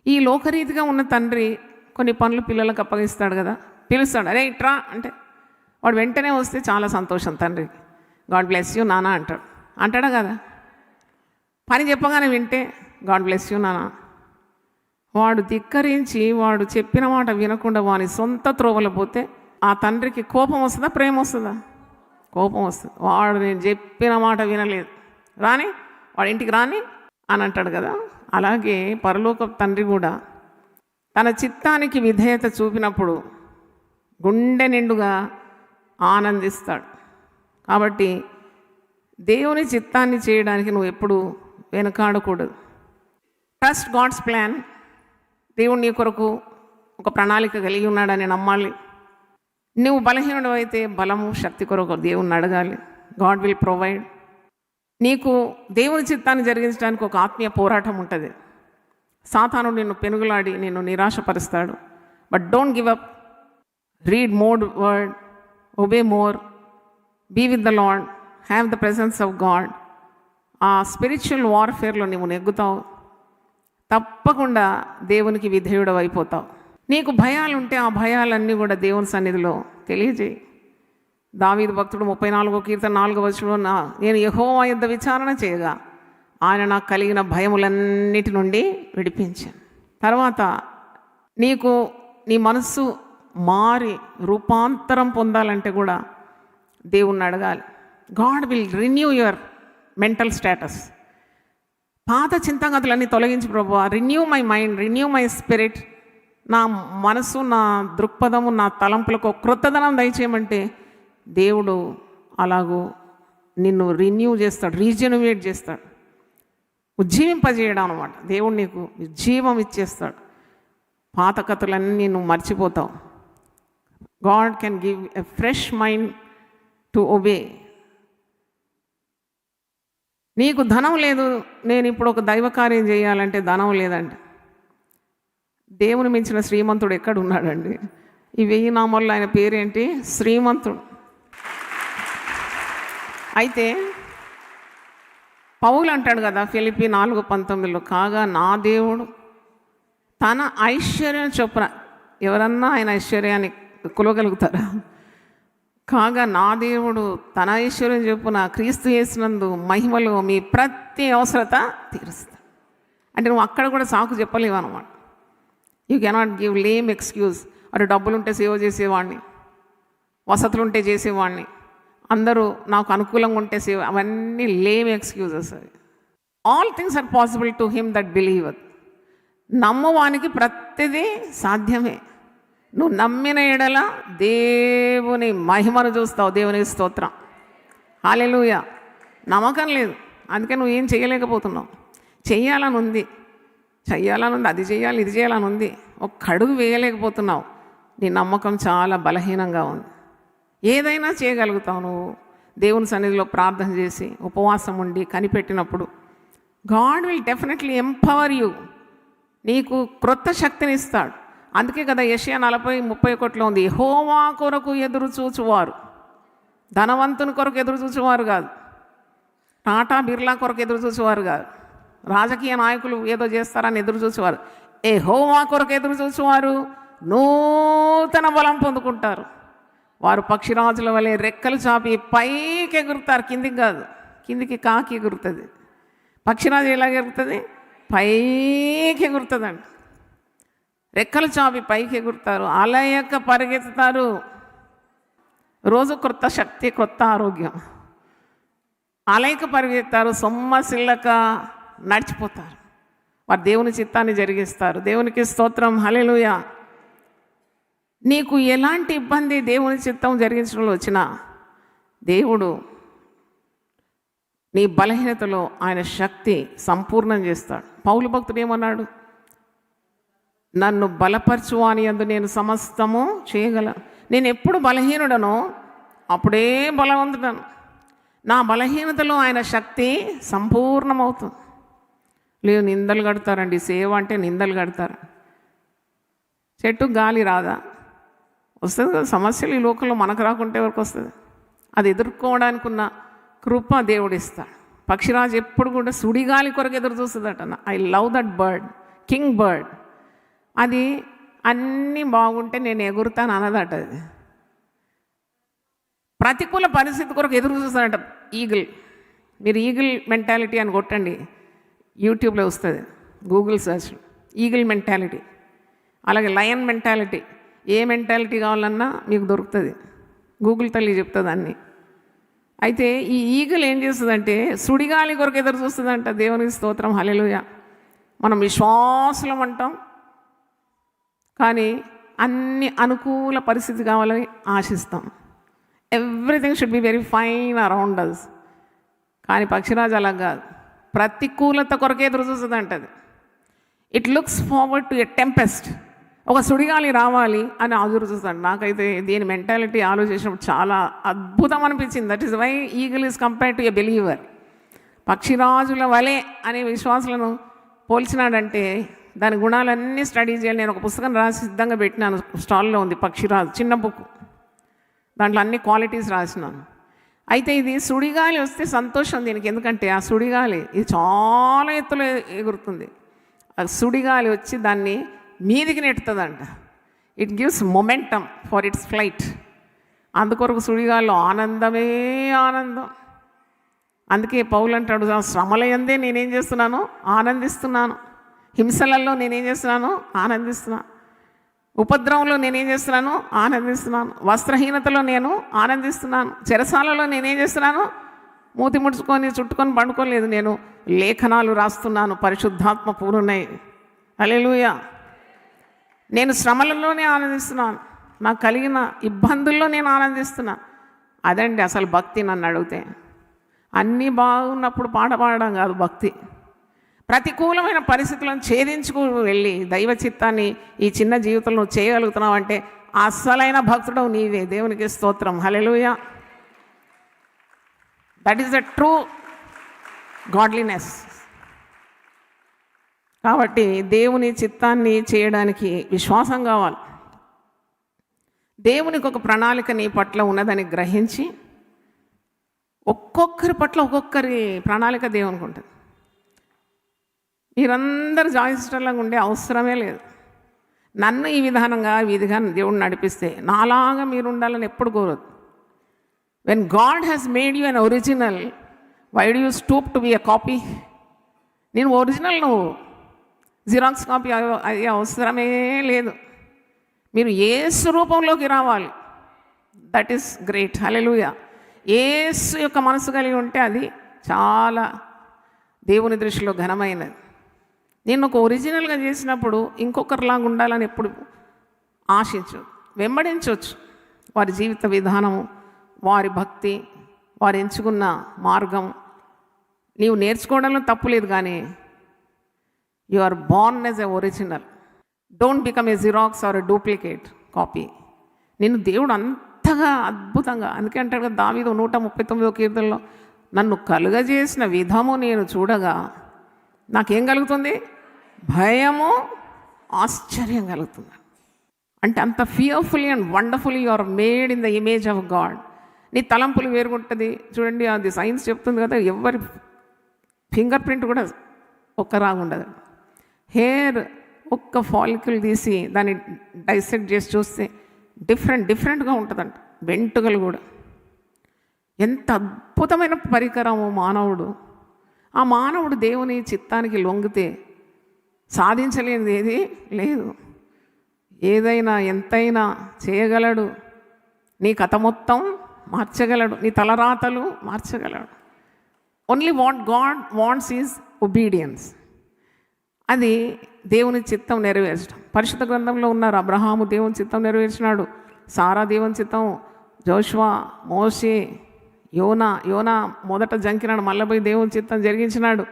Speaker 3: ఈ లోకరీతిగా ఉన్న తండ్రి కొన్ని పనులు పిల్లలకు అప్పగిస్తాడు కదా, పిలుస్తాడు, అరే ఇట్రా అంటే వాడు వెంటనే వస్తే చాలా సంతోషం తండ్రికి. గాడ్ బ్లెస్ యూ నాన్న అంటాడా కదా. పని చెప్పగానే వింటే గాడ్ బ్లెస్ యూ నాన్న. వాడు ధిక్కరించి వాడు చెప్పిన మాట వినకుండా వాని సొంత త్రోవలు పోతే ఆ తండ్రికి కోపం వస్తుందా, ప్రేమ వస్తుందా? కోపం వస్తుంది. వాడు నేను చెప్పిన మాట వినలేదు, రాని వాడి ఇంటికి రాని అని అంటాడు కదా. అలాగే పరలోక తండ్రి కూడా తన చిత్తానికి విధేయత చూపినప్పుడు గుండె నిండుగా ఆనందిస్తాడు. కాబట్టి దేవుని చిత్తాన్ని చేయడానికి నువ్వు ఎప్పుడు వెనుకాడకూడదు. Trust God's plan. దేవుడు నీ కొరకు ఒక ప్రణాళిక కలిగి ఉన్నాడని నమ్మాలి. నువ్వు బలహీనుడు అయితే బలము, శక్తి కొరకు దేవుణ్ణి అడగాలి. God will provide. నీకు దేవుని చిత్తాన్ని జరిగించడానికి ఒక ఆత్మీయ పోరాటం ఉంటుంది. సాతాను నిన్ను పెనుగులాడి నిన్ను నిరాశపరుస్తాడు. But don't give up. Read more word, obey more, be with the Lord, have the presence of God. ఆ స్పిరిచువల్ వార్ఫేర్లో నువ్వు నెగ్గుతావు. తప్పకుండా దేవునికి విధేయుడు అయిపోతావు. నీకు భయాలు ఉంటే ఆ భయాలన్నీ కూడా దేవుని సన్నిధిలో తెలియజేయి. దావీదు భక్తుడు 34వ కీర్తన 4వ వచనంలో, నేను యెహోవా యొద్ద విచారణ చేయగా ఆయన నాకు కలిగిన భయములన్నిటి నుండి విడిపించాను. తర్వాత నీకు నీ మనస్సు మారి రూపాంతరం పొందాలంటే కూడా దేవుణ్ణి అడగాలి. God will renew your mental status. పాత చింతాగతులన్నీ తొలగించి ప్రభువా, renew my mind, renew my spirit. నా మనసు, నా దృక్పథము, నా తలంపులకు క్రొత్తదనం దయచేయమంటే దేవుడు అలాగూ నిన్ను రిన్యూ చేస్తాడు, రీజెన్యువేట్ చేస్తాడు, ఉజ్జీవింపజేయడం అనమాట. దేవుడు నీకు జీవం ఇచ్చేస్తాడు. పాత కథలన్నీ నువ్వు మర్చిపోతావు. God can give a fresh mind to obey. నీకు ధనం లేదు, నేను ఇప్పుడు ఒక దైవ కార్యం చేయాలంటే ధనం లేదండి. దేవుని మించిన శ్రీమంతుడు ఎక్కడ ఉన్నాడండి? ఈ 1000 నామాల్లో ఆయన పేరేంటి? శ్రీమంతుడు. అయితే పౌలు అంటాడు కదా ఫిలిప్పీ 4:19, కాగా నా దేవుడు తన ఐశ్వర్యం చొప్పున. ఎవరన్నా ఆయన ఐశ్వర్యాన్ని కొలవగలుగుతారా? కాగా నా దేవుడు తన ఐశ్వర్యం చొప్పున క్రీస్తు యేసునందు మహిమలో మీ ప్రతి అవసరత తీరుస్తాడు. అంటే నువ్వు అక్కడ కూడా సాకు చెప్పలేవు అనమాట. You cannot give lame excuse. అటు డబ్బులుంటే సేవ చేసేవాడిని, వసతులుంటే చేసేవాడిని, అందరూ నాకు అనుకూలంగా ఉంటే సేవ, అవన్నీ లేమ్ ఎక్స్క్యూజెస్. అవి all things are possible to him that believe. నమ్మువానికి ప్రతిదీ సాధ్యమే. నువ్వు నమ్మిన ఎడల దేవుని మహిమను చూస్తావు. దేవునికి స్తోత్రం, హల్లెలూయా. నమ్మకం లేదు, అందుకే నువ్వు ఏం చేయలేకపోతున్నావు. చెయ్యాలని ఉంది, అది చేయాలి, ఇది చేయాలని ఉంది, ఒక్క అడుగు వేయలేకపోతున్నావు. నీ నమ్మకం చాలా బలహీనంగా ఉంది. ఏదైనా చేయగలుగుతావు నువ్వు దేవుని సన్నిధిలో ప్రార్థన చేసి ఉపవాసం ఉండి కనిపెట్టినప్పుడు. God will definitely empower you. నీకు క్రొత్త శక్తిని ఇస్తాడు. అందుకే కదా యెషయా 40:31 ఉంది, యెహోవా కొరకు ఎదురు చూచువారు, ధనవంతుని కొరకు ఎదురు చూచేవారు కాదు, టాటా బిర్లా కొరకు ఎదురు చూసేవారు కాదు, రాజకీయ నాయకులు ఏదో చేస్తారని ఎదురు చూసేవారు. యెహోవా కొరకు ఎదురు చూసేవారు నూతన బలం పొందుకుంటారు. వారు పక్షిరాజుల వలె రెక్కలు చాపి పైకి ఎగురుతారు, కిందికి కాదు. కిందికి కాకి ఎగురుతుంది, పక్షిరాజు ఎలాగ ఎగురుతుంది? పైకి ఎగురుతుందండి. రెక్కలు చాపి పైకి ఎగురుతారు, అలయక పరిగెత్తుతారు. రోజు క్రొత్త శక్తి, క్రొత్త ఆరోగ్యం. అలయక పరిగెత్తారు, సొమ్మసిల్లక నడిచిపోతారు. వారు దేవుని చిత్తాన్ని జరిగిస్తారు. దేవునికి స్తోత్రం, హల్లెలూయా. నీకు ఎలాంటి ఇబ్బంది దేవుని చిత్తం జరిగించడంలో వచ్చినా దేవుడు నీ బలహీనతలో ఆయన శక్తి సంపూర్ణం చేస్తాడు. పౌలు భక్తుడు ఏమన్నాడు? నన్ను బలపరచువాని యందు నేను సమస్తము చేయగల. నేను ఎప్పుడు బలహీనుడనో అప్పుడే బలవంతుడను. నా బలహీనతలో ఆయన శక్తి సంపూర్ణమవుతుంది. లేదు, నిందలు కడతారండి. సేవ అంటే నిందలు కడతారు. చెట్టు గాలి రాదా? వస్తుంది కదా. సమస్యలు ఈ లోకంలో మనకు రాకుంటే ఎవరికి వస్తుంది? అది ఎదుర్కోవడానికి ఉన్న కృప దేవుడిస్తాడు. పక్షిరాజు ఎప్పుడు కూడా సుడిగాలి కొరకు ఎదురు చూస్తుందట. I love that bird, king bird. అది అన్నీ బాగుంటే నేను ఎగురుతాను అన్నదట. అది ప్రతికూల పరిస్థితి కొరకు ఎదురు చూస్తాడట ఈగిల్. మీరు ఈగిల్ మెంటాలిటీ అని కొట్టండి, యూట్యూబ్లో వస్తుంది, గూగుల్ సర్చ్. ఈగిల్ మెంటాలిటీ, అలాగే లయన్ మెంటాలిటీ. ఏ మెంటాలిటీ కావాలన్నా మీకు దొరుకుతుంది, గూగుల్ తల్లి చెప్తుంది అన్నీ. అయితే ఈ ఈగిల్ ఏం చేస్తుందంటే సుడిగాలి కొరకు ఎదురు చూస్తుందంట. దేవునికి స్తోత్రం, హల్లెలూయా. మనం విశ్వాసులం అంటాం, కానీ అన్ని అనుకూల పరిస్థితి కావాలని ఆశిస్తాం. Everything should be very fine around us. కానీ పక్షిరాజు అలా కాదు, ప్రతికూలత కొరకే ఎదురు చూస్తుందంట. అది it looks forward to a tempest. ఒక సుడిగాలి రావాలి అని ఎదురు చూస్తాడు. నాకైతే దీని మెంటాలిటీ ఆలోచించినప్పుడు చాలా అద్భుతం అనిపించింది. That is why eagle is compared to a believer. పక్షిరాజుల వలె అనే విశ్వాసులను పోల్చినాడంటే దాని గుణాలన్నీ స్టడీ చేయాలి. నేను ఒక పుస్తకం రాసి సిద్ధంగా పెట్టినాను, స్టాల్లో ఉంది, పక్షిరాజు, చిన్న బుక్. దాంట్లో అన్ని క్వాలిటీస్ రాసినాను. అయితే ఇది సుడిగాలి వస్తే సంతోషం దీనికి, ఎందుకంటే ఆ సుడిగాలి ఇది చాలా ఎత్తులో ఎగురుతుంది. ఆ సుడిగాలి వచ్చి దాన్ని మీదికి నెట్టుతుందంట. It gives momentum for its flight. అందుకొరకు సుడిగాల్లో ఆనందమే ఆనందం. అందుకే పౌలు అంటాడు, శ్రమలయందే నేనేం చేస్తున్నాను? ఆనందిస్తున్నాను. హింసలలో నేనేం చేస్తున్నాను? ఆనందిస్తున్నాను. ఉపద్రవంలో నేనేం చేస్తున్నాను? ఆనందిస్తున్నాను. వస్త్రహీనతలో నేను ఆనందిస్తున్నాను. చెరసాలలో నేనేం చేస్తున్నాను? మూతి ముడుచుకొని చుట్టుకొని పండుకోలేదు, నేను లేఖనాలు రాస్తున్నాను, పరిశుద్ధాత్మ పూర్ణున్నాయి. హల్లెలూయా. నేను శ్రమలలోనే ఆనందిస్తున్నాను, నాకు కలిగిన ఇబ్బందుల్లో నేను ఆనందిస్తున్నాను. అదండి అసలు భక్తి. నన్ను అడిగితే అన్నీ బాగున్నప్పుడు పాట పాడడం కాదు భక్తి. ప్రతికూలమైన పరిస్థితులను ఛేదించుకు వెళ్ళి దైవ చిత్తాన్ని ఈ చిన్న జీవితంలో చేయగలుగుతున్నావు అంటే అస్సలైన భక్తుడవు నీవే. దేవునికి స్తోత్రం, హల్లెలూయా. That is the true godliness. కాబట్టి దేవుని చిత్తాన్ని చేయడానికి విశ్వాసం కావాలి. దేవునికి ఒక ప్రణాళిక నీ పట్ల ఉన్నదని గ్రహించి, ఒక్కొక్కరి పట్ల ఒక్కొక్కరి ప్రణాళిక దేవునికి ఉంటుంది. మీరందరూ జాయిస్టర్లాగా ఉండే అవసరమే లేదు. నన్ను ఈ విధానంగా దేవుడు నడిపిస్తే నాలాగా మీరు ఉండాలని ఎప్పుడు కోరదు. When God has made you an original, why do you stoop to be a copy? నేను ఒరిజినల్, నువ్వు జిరాక్స్ కాపీ అది అవసరమే లేదు. మీరు యేసు రూపంలోకి రావాలి. దట్ ఈస్ గ్రేట్, హల్లెలూయా. యేసు యొక్క మనసు కలిగి ఉంటే అది చాలా దేవుని దృష్టిలో ఘనమైనది. నేను ఒక ఒరిజినల్గా చేసినప్పుడు ఇంకొకరిలాగా ఉండాలని ఎప్పుడు ఆశించు, వెంబడించవచ్చు. వారి జీవిత విధానము, వారి భక్తి, వారు ఎంచుకున్న మార్గం నీవు నేర్చుకోవడంలో తప్పు లేదు, కానీ you are born as a original. Don't become a xerox or a duplicate copy. నిన్ను దేవుడు అంతగా అద్భుతంగా, అందుకే అంటాడు కదా దావీదు 139వ కీర్తనలో, నన్ను కలుగజేసిన విధము నేను చూడగా నాకేం కలుగుతుంది? భయము, ఆశ్చర్యం కలుగుతుంది. అంటే అంత fearfully and wonderfully you are made in the image of God. నీ తలంపులు వేరుగుంటుంది. చూడండి, అది సైన్స్ చెప్తుంది కదా, ఎవరి ఫింగర్ ప్రింట్ కూడా ఒక్కలాగా ఉండదు. హెయిర్ ఒక్క ఫాలికల్ తీసి దాన్ని డైసెక్ట్ చేసి చూస్తే డిఫరెంట్గా ఉంటుందంట. వెంట్రుకలు కూడా. ఎంత అద్భుతమైన పరికరము మానవుడు. ఆ మానవుడు దేవుని చిత్తానికి లొంగితే సాధించలేనిది ఏది లేదు. ఏదైనా ఎంతైనా చేయగలడు. నీ కథ మొత్తం మార్చగలడు, నీ తలరాతలు మార్చగలడు. Only what God wants is obedience. అది దేవుని చిత్తం నెరవేర్చడం. పరిశుద్ధ గ్రంథంలో ఉన్నారు. అబ్రహాము దేవుని చిత్తం నెరవేర్చినాడు, సారా దేవుని చిత్తం, జోషువా, మోషే, యోనా మొదట జంకినాడు, మళ్ళీ పోయి దేవుని చిత్తం జరిగించినాడు.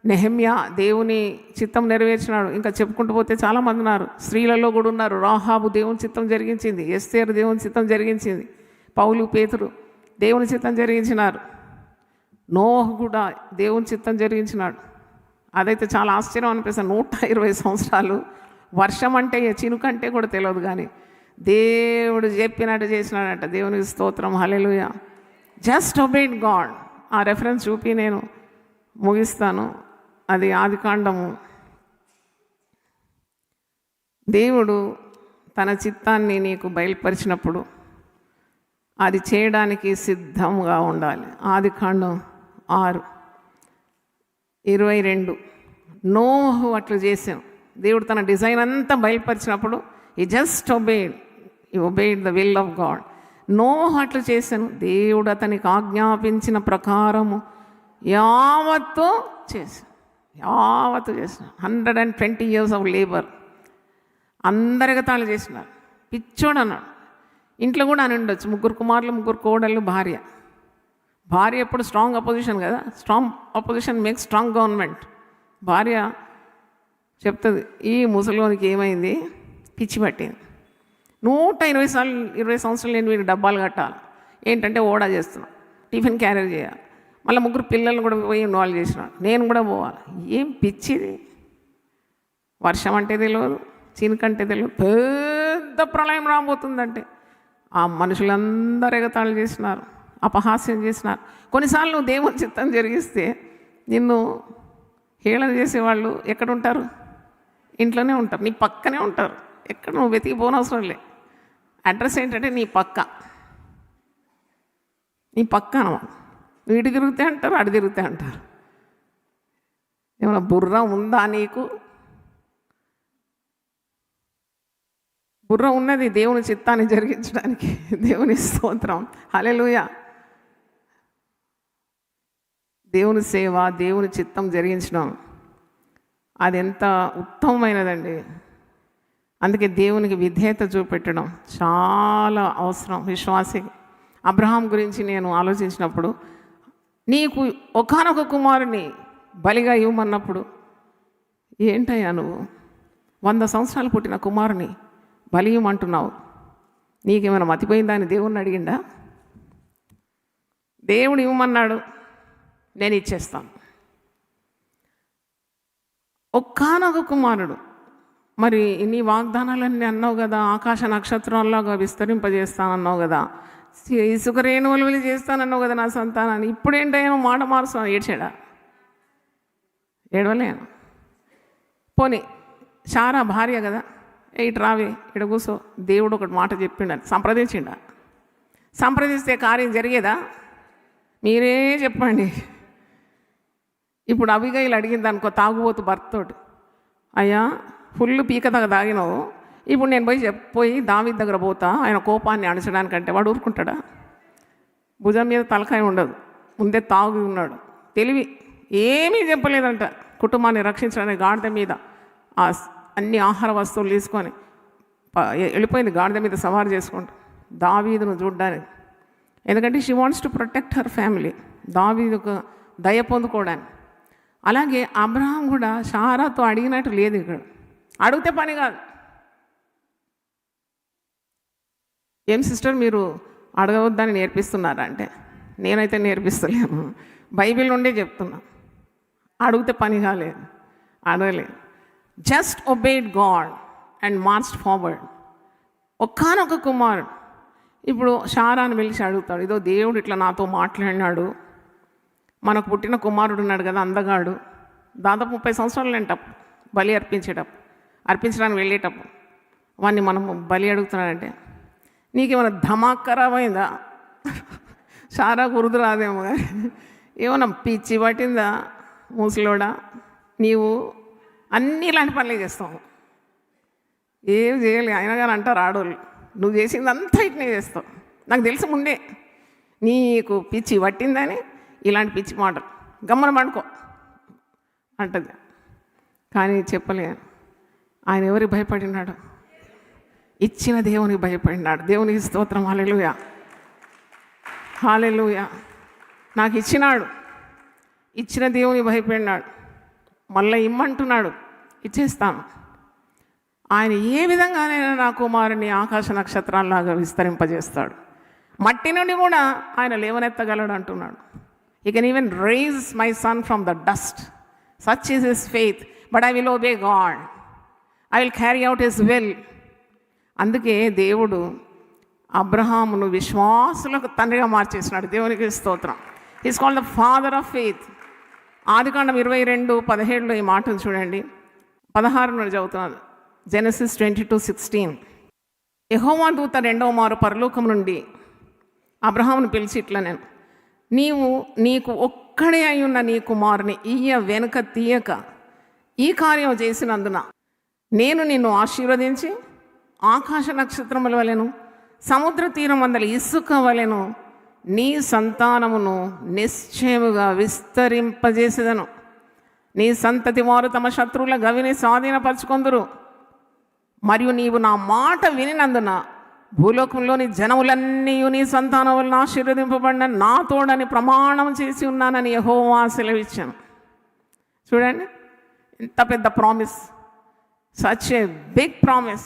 Speaker 3: నెహెమ్యా దేవుని చిత్తం నెరవేర్చినాడు. ఇంకా చెప్పుకుంటూ పోతే చాలామంది ఉన్నారు. స్త్రీలలో కూడా ఉన్నారు. రాహాబు దేవుని చిత్తం జరిగించింది. ఎస్తేరు దేవుని చిత్తం జరిగించింది. పౌలు పేతురు దేవుని చిత్తం జరిగించినారు. నోహ్ కూడా దేవుని చిత్తం జరిగించినాడు. అదైతే చాలా ఆశ్చర్యం అనిపిస్తుంది. 120 సంవత్సరాలు వర్షం అంటే చినుకంటే కూడా తెలియదు, కానీ దేవుడు చెప్పినట్టు చేసినాడంట. దేవునికి స్తోత్రం, హల్లెలూయా. Just obeyed God. ఆ రెఫరెన్స్ చూపి నేను ముగిస్తాను. అది ఆదికాండము. దేవుడు తన చిత్తాన్ని నీకు బయలుపరిచినప్పుడు అది చేయడానికి సిద్ధంగా ఉండాలి. ఆదికాండం 6:22. నోహు అట్లు చేసాం. దేవుడు తన డిజైన్ అంతా బయలుపరిచినప్పుడు ఈ just obeyed the will of God. నోహు అట్లు చేశాను. దేవుడు అతనికి ఆజ్ఞాపించిన ప్రకారము యావత్తు చేశాను. 120 years ఆఫ్ లేబర్. అందరిగా తాళ్ళు చేసినారు. పిచ్చోడు అన్నాడు. ఇంట్లో కూడా అని ఉండొచ్చు. 3 కుమారులు, 3 కోడళ్ళు, భార్య. ఎప్పుడు స్ట్రాంగ్ అపోజిషన్ కదా. Strong opposition make strong government. భార్య చెప్తుంది, ఈ ముసలిలోనికి ఏమైంది, పిచ్చి పట్టింది. 120 సంవత్సరాలు నేను వీడికి డబ్బాలు కట్టాలి. ఏంటంటే ఓడా చేస్తున్నాను, టిఫిన్ క్యారీ చేయాలి. మళ్ళీ 3 పిల్లలు కూడా పోయి ఇన్వాల్వ్ చేసినాడు. నేను కూడా పోవాలి. ఏం పిచ్చిది. వర్షం అంటే తెలియదు, చినుకంటే తెలియదు. పెద్ద ప్రళయం రాబోతుందంటే ఆ మనుషులందరూ ఎగతాళి చేసినారు, అపహాస్యం చేసినారు. కొన్నిసార్లు నువ్వు దేవుని చిత్తం జరిగిస్తే నిన్ను హేళన చేసేవాళ్ళు ఎక్కడుంటారు? ఇంట్లోనే ఉంటారు, నీ పక్కనే ఉంటారు. ఎక్కడ నువ్వు వెతికి పోనవసరం లే. అడ్రస్ ఏంటంటే నీ పక్క అనమాట. నువ్వు ఇటు తిరిగితే అంటారు, అటు తిరిగితే అంటారు. ఏమైనా బుర్ర ఉందా నీకు? బుర్ర ఉన్నది దేవుని చిత్తాన్ని జరిగించడానికి. దేవుని స్తోత్రం, హల్లెలూయా. దేవుని సేవ, దేవుని చిత్తం జరిగించడం అది ఎంత ఉత్తమమైనదండి. అందుకే దేవునికి విధేయత చూపెట్టడం చాలా అవసరం విశ్వాసికి. అబ్రహాం గురించి నేను ఆలోచించినప్పుడు, నీకు ఒకానొక కుమారుని బలిగా ఇవ్వమన్నప్పుడు, ఏంటయ్యా నువ్వు 100 సంవత్సరాలు పుట్టిన కుమారుని బలి ఇవ్వమంటున్నావు, నీకేమైనా మతిపోయిందా అని దేవుణ్ణి అడిగిండా? దేవుడు ఇవ్వమన్నాడు, నేను ఇచ్చేస్తాను. ఒకానొక కుమారుడు. మరి నీ వాగ్దానాలన్నీ అన్నావు కదా, ఆకాశ నక్షత్రాల్లాగా విస్తరింపజేస్తానన్నావు కదా, ఇసుక రేణువులు చేస్తానన్నావు కదా నా సంతానాన్ని. ఇప్పుడేంటో మాట మారుస్తాను. ఏడ్చాడా? ఏడవలేను. పోనీ శారా భార్య కదా, ఇటు రావే, ఇట కూసో, దేవుడు ఒకటి మాట చెప్పిండని సంప్రదిస్తే కార్యం జరిగేదా? మీరే చెప్పండి. ఇప్పుడు అబిగైలు అడిగింది అనుకో, తాగుబోతు భర్తతోటి, అయ్యా ఫుల్ పీకదగ తాగినావు, ఇప్పుడు నేను పోయి దావీదు దగ్గర పోతా ఆయన కోపాన్ని అణచడానికంటే వాడు ఊరుకుంటాడా? భుజం మీద తలకాయ ఉండదు, ముందే తాగి ఉన్నాడు. తెలివి ఏమీ చెప్పలేదంట. కుటుంబాన్ని రక్షించడానికి గాడిద మీద అన్ని ఆహార వస్తువులు తీసుకొని వెళ్ళిపోయింది, గాడిద మీద సవారు చేసుకుంటూ దావీదును చూడ్డానికి. ఎందుకంటే she wants to protect her family, దావీదుకు దయ పొందుకోవడానికి. అలాగే అబ్రహాం కూడా శారాతో అడిగినట్టు లేదు. ఇక్కడ అడిగితే పని కాదు. ఏం సిస్టర్ మీరు అడగవద్దని నేర్పిస్తున్నారా అంటే, నేనైతే నేర్పిస్తలేను, బైబిల్ నుండే చెప్తున్నా. అడిగితే పని కాలేదు, అడగలేదు. Just obeyed God and marched forward. ఒకానొక కుమారుడు. ఇప్పుడు శారాను పిలిచి అడుగుతాడు, ఇదో దేవుడు ఇట్లా నాతో మాట్లాడినాడు, మనకు పుట్టిన కుమారుడు ఉన్నాడు కదా అందగాడు, దాదాపు 30 సంవత్సరాలు అంటప్పుడు బలి అర్పించడానికి వెళ్ళేటప్పుడు వాడిని మనము బలి అడుగుతున్నాడంటే, నీకేమైనా ధమాక్ ఖరాబ్ అయిందా? శారా గురుదు రాదేమో కానీ ఏమన్నా పిచ్చి పట్టిందా ముసలోడా? నీవు అన్నీ ఇలాంటి పనులే చేస్తావు, ఏం చేయలే. అయినా కానీ అంటారు ఆడోళ్ళు, నువ్వు చేసింది అంతా ఇట్నే చేస్తావు, నాకు తెలుసు ముందే నీకు పిచ్చి పట్టిందని ఇలాంటి పిచ్చి మాటలు గమ్మన పడుకో అంటది. కానీ చెప్పలే. ఆయన ఎవరికి భయపడినాడు? ఇచ్చిన దేవునికి భయపడినాడు. దేవునికి స్తోత్రం, హల్లెలూయా, హల్లెలూయా. నాకు ఇచ్చినాడు, ఇచ్చిన దేవునికి భయపడినాడు. మళ్ళీ ఇమ్మంటున్నాడు, ఇచ్చేస్తాను. ఆయన ఏ విధంగానైనా నా కుమారుని ఆకాశ నక్షత్రాల్లాగా విస్తరింపజేస్తాడు. మట్టి నుండి కూడా ఆయన లేవనెత్తగలడు అంటున్నాడు. He can even raise my son from the dust. Such is his faith. But I will obey God. I will carry out his will. అందుకే దేవుడు అబ్రహామును విశ్వాసులకు తండ్రిగా మార్చేసినాడు. దేవునికి స్తోత్రం. Is called the father of faith. ఆదికాండం 22:17 ఈ మాటను చూడండి. 16 చదువుతున్నాను. Genesis 22:16. యెహోవా దూత రెండవ మారు పరలోకం నుండి అబ్రహామును పిలిచి ఇట్లా, నీవు నీకు ఒక్కడే అయ్యున్న నీ కుమారుని వెనుక తీయక ఈ కార్యం చేసినందున నేను నిన్ను ఆశీర్వదించి ఆకాశ నక్షత్రముల వలెను సముద్ర తీరం వందల ఇసుక వలెను నీ సంతానమును నిశ్చయముగా విస్తరింపజేసేదను. నీ సంతతి వారు తమ శత్రువుల గవిని స్వాధీనపరచుకొందురు. మరియు నీవు నా మాట వినినందున భూలోకంలోని జనములన్నీ నీ సంతానం వలన ఆశీర్వదింపబడిన నా తోడని ప్రమాణం చేసి ఉన్నానని యెహోవా సెలవిచ్చాను. చూడండి ఎంత పెద్ద promise, such a big promise.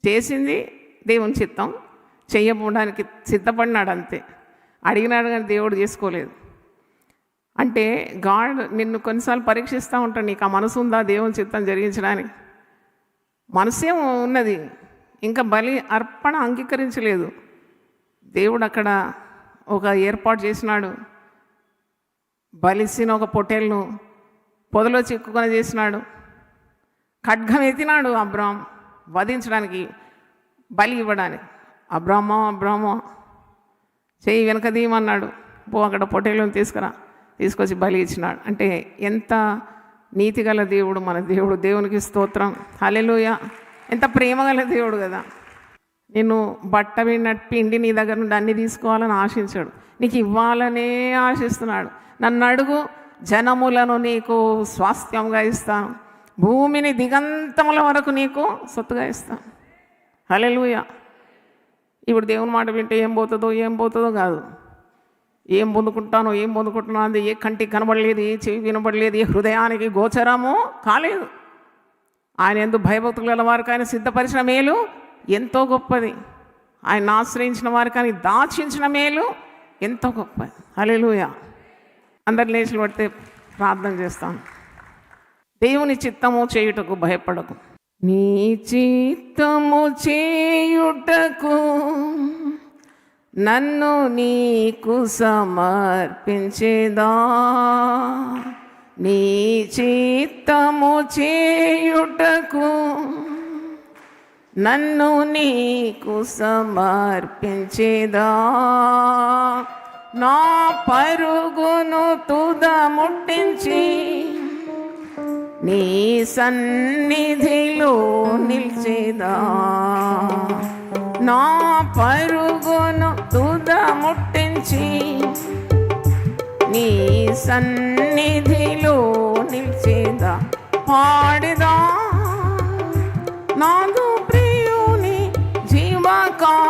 Speaker 3: చేసింది దేవుని చిత్తం, చెయ్యడానికి సిద్ధపడినాడు అంతే. అడిగినాడు కానీ దేవుడు చేసుకోలేదు. అంటే గాడ్ నిన్ను కొన్నిసార్లు పరీక్షిస్తూ ఉంటాడు, నీకు ఆ మనసు ఉందా దేవుని చిత్తం జరిగించడానికి? మనసేమో ఉన్నది, ఇంకా బలి అర్పణ అంగీకరించలేదు. దేవుడు అక్కడ ఒక ఏర్పాటు చేసినాడు. బలిసిన ఒక పొట్టేల్ను పొదలో చిక్కుకొని చేసినాడు. ఖడ్గం ఎత్తినాడు అబ్రామ్ వధించడానికి, బలి ఇవ్వడానికి. అబ్రామో చెయ్యి వెనక దీయమన్నాడు. పో అక్కడ పొట్టేలను తీసుకొచ్చి బలి ఇచ్చినాడు. అంటే ఎంత నీతిగల దేవుడు మన దేవుడు. దేవునికి స్తోత్రం, హల్లెలూయా. ఎంత ప్రేమగల దేవుడు కదా. నిన్ను బట్ట పిండి నీ దగ్గర నుండి అన్నీ తీసుకోవాలని ఆశించాడు, నీకు ఇవ్వాలనే ఆశిస్తున్నాడు. నన్ను అడుగు, జనములను నీకు స్వాస్థ్యంగా ఇస్తాను, భూమిని దిగంతముల వరకు నీకు సొత్తుగా ఇస్తాను. హల్లెలూయా. ఇప్పుడు దేవుని మాట వింటే ఏం పోతుందో కాదు. ఏం పొందుకుంటానో అది ఏ కంటికి కనబడలేదు, ఏ చెవి వినబడలేదు, ఏ హృదయానికి గోచరమో కాలేదు. ఆయన ఎందుకు భయభక్తులు గల వారికి ఆయన సిద్ధపరిచిన మేలు ఎంతో గొప్పది. ఆయన ఆశ్రయించిన వారికి ఆయన దాచించిన మేలు ఎంతో గొప్పది. హల్లెలూయా. అందరు లేచి పడితే ప్రార్థన చేస్తాను. దేవుని చిత్తము చేయుటకు భయపడకు. నీ చిత్తము చేయుటకు నన్ను నీకు సమర్పించేదా. నీ చిత్తము చేయుటకు నన్ను నీకు సమర్పించేదా. నా పరుగును తుద ముట్టించి నీ సన్నిధిలో నిలిచేదా. నా పరుగును తుద ముట్టించి నీ సన్నిధిలో నిలిచేదా. పాడిదా నాదు ప్రియుని జీవకాలమెల్లా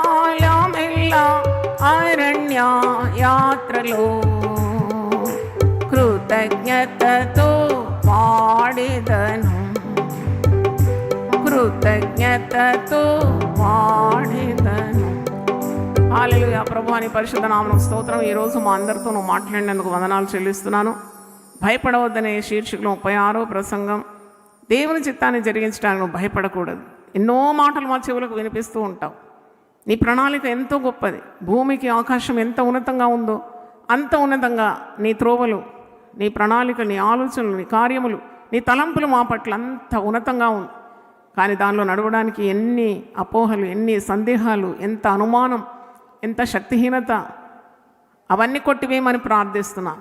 Speaker 3: అరణ్య యాత్రలో కృతజ్ఞతతో పాడెదను. కృతజ్ఞతతో పాడెదను. హల్లెలూయా. ప్రభువాని పరిశుద్ధ నామమునకు స్తోత్రం. ఈరోజు మా అందరితో నువ్వు మాట్లాడినందుకు వందనాలు చెల్లిస్తున్నాను. భయపడవద్దనే శీర్షికలో 36వ ప్రసంగం. దేవుని చిత్తాన్ని జరిగించడానికి నువ్వు భయపడకూడదు. ఎన్నో మాటలు మా చెవులకు వినిపిస్తూ ఉంటావు. నీ ప్రణాళిక ఎంతో గొప్పది. భూమికి ఆకాశం ఎంత ఉన్నతంగా ఉందో అంత ఉన్నతంగా నీ త్రోవలు, నీ ప్రణాళిక, నీ ఆలోచనలు, నీ కార్యములు, నీ తలంపులు మా పట్ల అంత ఉన్నతంగా ఉంది. కానీ దానిలో నడవడానికి ఎన్ని అపోహలు, ఎన్ని సందేహాలు, ఎంత అనుమానం, ఎంత శక్తిహీనత, అవన్నీ కొట్టివేయమని ప్రార్థిస్తున్నా.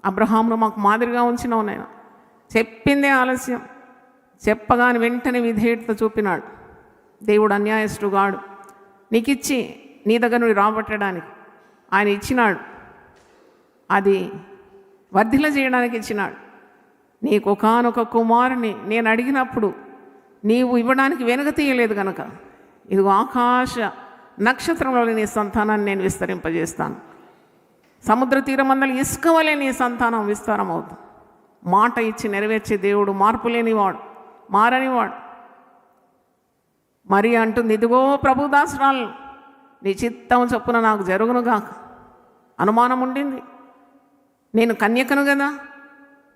Speaker 3: అబ్రహామును మాకు మాదిరిగా ఉంచినావు నాయన. చెప్పిందే ఆలస్యం, చెప్పగానే వెంటనే విధేయత చూపినాడు. దేవుడు అన్యాయస్తుగాడు. నీకు ఇచ్చి నీ దగ్గర నుండి రాబట్టడానికి ఆయన ఇచ్చినాడు. అది వర్ధిల్ల చేయడానికి ఇచ్చినాడు. నీకు ఒకానొక కుమారుని నేను అడిగినప్పుడు నీవు ఇవ్వడానికి వెనుక తీయలేదు కనుక ఇదిగో ఆకాశ నక్షత్రంలో నీ సంతానాన్ని నేను విస్తరింపజేస్తాను. సముద్ర తీరమందలి ఇసుక వలె నీ సంతానం విస్తారమవుతుంది. మాట ఇచ్చి నెరవేర్చే దేవుడు, మార్పు లేనివాడు, మారనివాడు. మరి అంటుంది, ఇదిగో ప్రభుదాసురాలు, నీ చిత్తం చొప్పున నాకు జరుగునుగాక. అనుమానం ఉండింది, నేను కన్యకను కదా,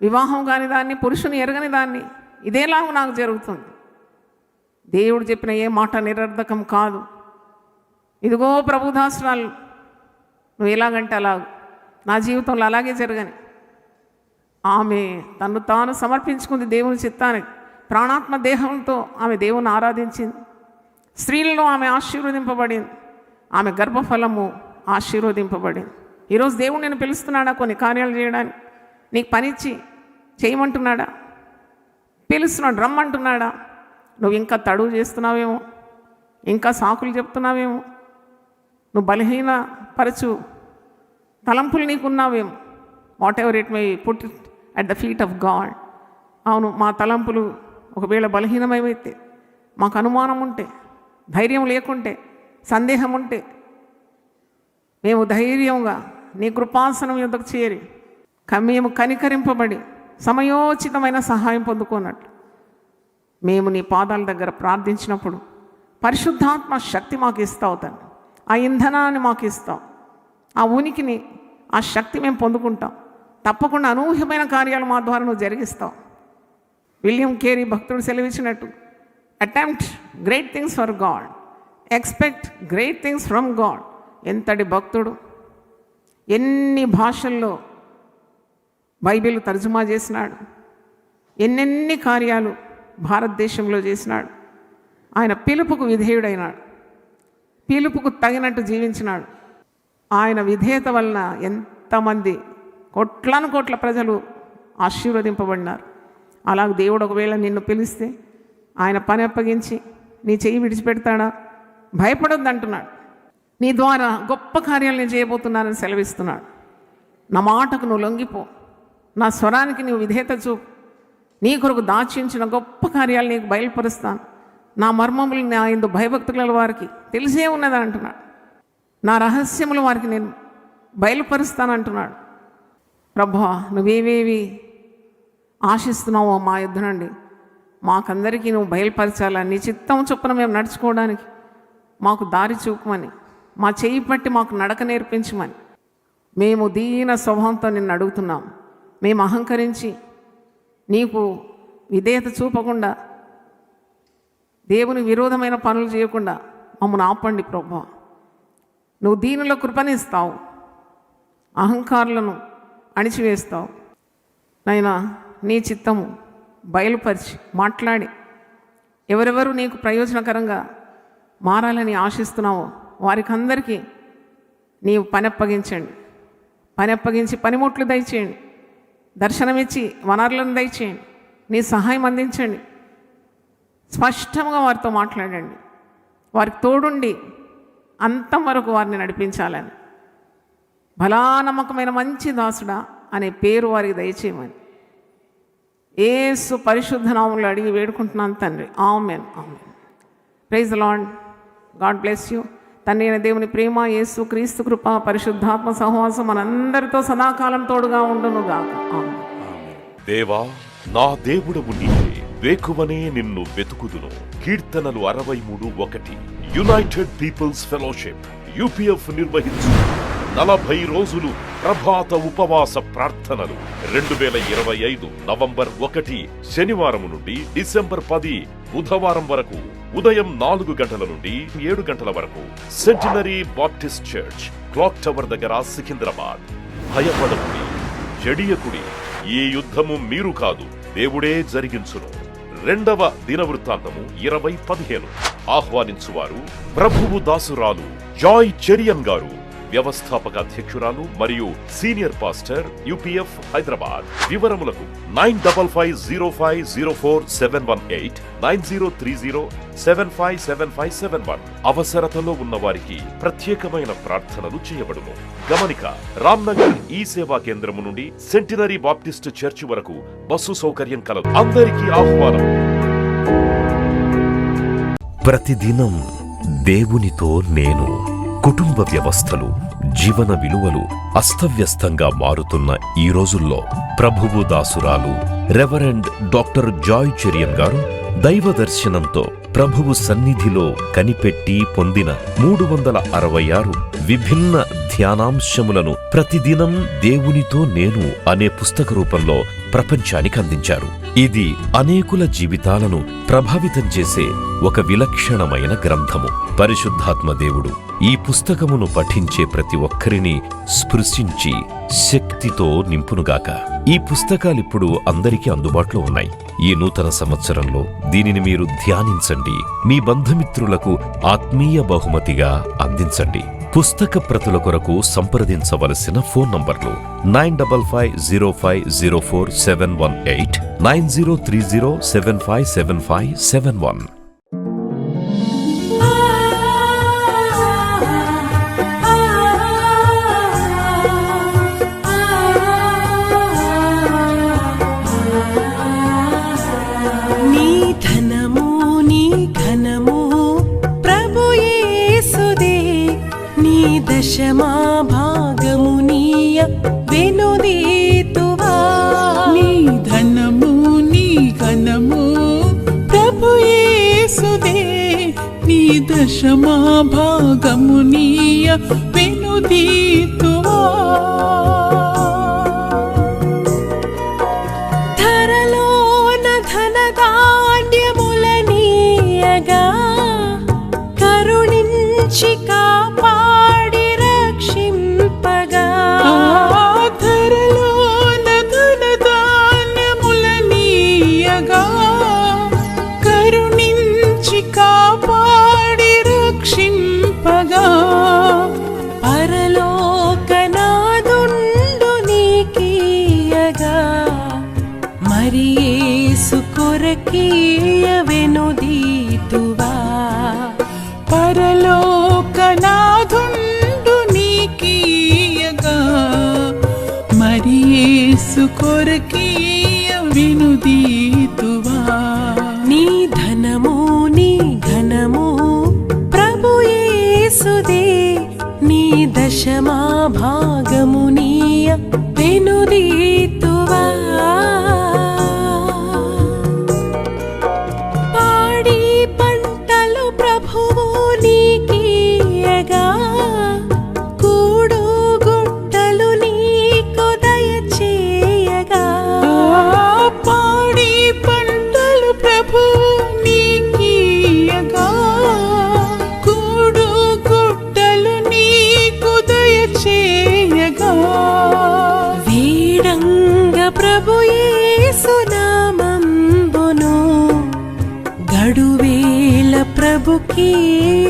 Speaker 3: వివాహం కాని దాన్ని, పురుషుని ఎరగని దాన్ని, ఇదేలాగా నాకు జరుగుతుంది. దేవుడు చెప్పిన ఏ మాట నిరర్ధకం కాదు. ఇదిగో ప్రభుదాసురాలు, నువ్వు ఎలాగంటే అలాగ, నా జీవితంలో అలాగే జరగని. ఆమె తను తాను సమర్పించుకుంది దేవుని చిత్తానికి. ప్రాణాత్మ దేహంతో ఆమె దేవుని ఆరాధించింది. స్త్రీలలో ఆమె ఆశీర్వదింపబడింది. ఆమె గర్భఫలము ఆశీర్వదింపబడింది. ఈరోజు దేవుడు నేను పిలుస్తున్నాడా కొన్ని కార్యాలు చేయడానికి? నీకు పనిచ్చి చేయమంటున్నాడా? పిలుస్తున్నాడు, రమ్మంటున్నాడా? నువ్వు ఇంకా తడువు చేస్తున్నావేమో, ఇంకా సాకులు చెప్తున్నావేమో, నువ్వు బలహీన పరచు తలంపులు నీకున్నావేమో. Whatever it may put it at the feet of God. అవును, మా తలంపులు ఒకవేళ బలహీనమైతే, మాకు అనుమానం ఉంటే, ధైర్యం లేకుంటే, సందేహం ఉంటే, మేము ధైర్యంగా నీ కృపాసనం యొద్దకు చేరి మేము కనికరింపబడి సమయోచితమైన సహాయం పొందుకున్నట్లు మేము నీ పాదాల దగ్గర ప్రార్థించినప్పుడు పరిశుద్ధాత్మ శక్తి మాకు ఇస్తావు తండ్రి. ఆ ఇంధనాన్ని మాకు ఇస్తావు, ఆ ఉనికిని, ఆ శక్తి మేము పొందుకుంటాం. తప్పకుండా అనూహ్యమైన కార్యాలు మా ద్వారా నువ్వు జరిగిస్తావు. విలియం కేరీ భక్తుడు సెలవిచ్చినట్టు, attempt great things for God, expect great things from God. ఎంతటి భక్తుడు! ఎన్ని భాషల్లో బైబిల్ తర్జుమా చేసినాడు, ఎన్నెన్ని కార్యాలు భారతదేశంలో చేసినాడు. ఆయన పిలుపుకు విధేయుడైనాడు, పిలుపుకు తగినట్టు జీవించినాడు. ఆయన విధేయత వలన ఎంతమంది కోట్ల ప్రజలు ఆశీర్వదింపబడినారు. అలాగ దేవుడు ఒకవేళ నిన్ను పిలిస్తే ఆయన పని అప్పగించి నీ చెయ్యి విడిచిపెడతాడా? భయపడొద్దు అంటున్నాడు. నీ ద్వారా గొప్ప కార్యాలు నేను చేయబోతున్నానని సెలవిస్తున్నాడు. నా మాటకు నువ్వు లొంగిపో, నా స్వరానికి నువ్వు విధేయత చూపు. నీ కొరకు దాచించిన గొప్ప కార్యాలు నీకు బయలుపరుస్తాను. నా మర్మములు నా యందు భయభక్తుల వారికి తెలిసే ఉన్నది అంటున్నాడు. నా రహస్యములు వారికి నేను బయలుపరుస్తాను అంటున్నాడు. ప్రభువా, నువ్వేవేవి ఆశిస్తున్నావో మా యుద్ధ నుండి మాకందరికీ నువ్వు బయలుపరచాలని, నీ చిత్తం చొప్పున మేము నడుచుకోవడానికి మాకు దారి చూపమని, మా చేయి పట్టి మాకు నడక నేర్పించమని మేము దీన స్వభావంతో నిన్ను అడుగుతున్నాం. మేము అహంకరించి నీకు విధేయత చూపకుండా, దేవుని విరోధమైన పనులు చేయకుండా మమ్మల్ని ఆపండి ప్రభువా. నువ్వు దీనిలో కృపనిస్తావు, అహంకారులను అణిచివేస్తావు. నైనా నీ చిత్తము బయలుపరిచి మాట్లాడి ఎవరెవరు నీకు ప్రయోజనకరంగా మారాలని ఆశిస్తున్నావో వారికి అందరికీ నీవు పని అప్పగించండి. పని అప్పగించి పనిముట్లు దయచేయండి, దర్శనమిచ్చి వనరులను దయచేయండి, నీ సహాయం అందించండి. స్పష్టంగా వారితో మాట్లాడండి, వారికి తోడుండి అంతం వరకు వారిని నడిపించాలని. భలా నమ్మకమైన మంచి దాసుడా అనే పేరు వారికి దయచేయమని యేసు పరిశుద్ధ నామములో అడిగి వేడుకుంటున్నాను తండ్రి. ఆమేన్, ఆమేన్. Praise the Lord. God bless you. తండ్రి అయిన దేవుని ప్రేమ, యేసు క్రీస్తు కృప, పరిశుద్ధాత్మ సహవాసం మనందరితో సదాకాలం తోడుగా ఉండునుగాక. ఆమేన్.
Speaker 1: దేవా, నా దేవుడవు నీవే, వేకువనే నిన్ను వెతుకుదును. కీర్తనలు 63:1. యునైటెడ్ పీపుల్స్ ఫెలోషిప్ UPF నిర్వహించు 40 రోజులు ప్రభాత ఉపవాస ప్రార్థనలు 2025 నవంబర్ 1 శనివారం నుండి డిసెంబర్ 10 బుధవారం వరకు ఉదయం 4 గంటల నుండి 7 గంటల వరకు centenary Baptist church, clock tower దగ్గర, సికింద్రాబాద్. భయపడకుడి, జడియకుడి, ఈ యుద్ధము మీరు కాదు, దేవుడే జరిగించును. 2వ దినవృత్తాంతము 20:15. ఆహ్వానించువారు ప్రభువు దాసురాలు జాయ్ చెరియన్ గారు, వ్యవస్థాపక అధ్యక్షురాలు మరియు సీనియర్ పాస్టర్, UPF హైదరాబాద్. వివరములకు 9505047718 9030757571. అవసరతలో ఉన్న వారికి ప్రత్యేకమైన ప్రార్థనలు చేయబడును. గమనిక: రామ్నగర్ ఈ సేవా కేంద్రము నుండి సెంటినరీ బాప్టిస్ట్ చర్చి వరకు బస్సు సౌకర్యం కలదు. అందరికీ ఆహ్వానం.
Speaker 2: ప్రతిదినం దేవునితో నేను. కుటుంబ వ్యవస్థలు, జీవన విలువలు అస్తవ్యస్తంగా మారుతున్న ఈ రోజుల్లో ప్రభువు దాసురాలు రెవరెండ్ డాక్టర్ జాయ్ చెరియన్ గారు దైవ దర్శనంతో ప్రభువు సన్నిధిలో కనిపెట్టి పొందిన 366 విభిన్న ధ్యానాంశములను ప్రతిదినం దేవునితో నేను అనే పుస్తక రూపంలో ప్రపంచానికి అందించారు. ఇది అనేకుల జీవితాలను ప్రభావితం చేసే ఒక విలక్షణమైన గ్రంథము. పరిశుద్ధాత్మ దేవుడు ఈ పుస్తకమును పఠించే ప్రతి ఒక్కరిని స్పృశించి శక్తితో నింపునుగాక. ఈ పుస్తకాలిప్పుడు అందరికీ అందుబాటులో ఉన్నాయి. ఈ నూతన సంవత్సరంలో దీనిని మీరు ధ్యానించండి, మీ బంధుమిత్రులకు ఆత్మీయ బహుమతిగా అందించండి. పుస్తక ప్రతుల కొరకు సంప్రదించవలసిన ఫోన్ నంబర్లు 9550504718, 9030757571.
Speaker 4: దశమా భాగము నీయ వెనుదీతువా.
Speaker 5: నీ ధనము నీ ఘనము ప్రభు యేసుదే, నీ దశమా భాగము నీయ వెనుదీతువా.
Speaker 4: ధరలోన ధనధాన్యములనీయగా కరుణించి కాపాడి రక్షింపగా.
Speaker 5: ధరలోన ధనధాన్యములనీయగా కరుణించి కాపాడి రక్షింపగా.
Speaker 4: పరలోకనాదుండు నీకీయగా మరి యేసు కొరకీయ వెనుదీతువా.
Speaker 5: పరలోకనాథుండు నీకీయగా మరి యేసు కొరకీయ వెనుదీతువా.
Speaker 4: నీ ధనము నీ ఘనము ప్రభు యేసుదే, నీ దశమా భాగము నీయ వెనుదీతువా. పాడి పంటలు ప్రభువు నీకీయగా కూడు గుట్టలు నీకు దయచేయగా.
Speaker 5: పాడి పంటలు ప్రభు నీకీయగా కూడు గుట్టలు నీకు దయచేయగా.
Speaker 4: వీడంగ ప్రభు యేసు నామంబును గడువేల ప్రభుకీయ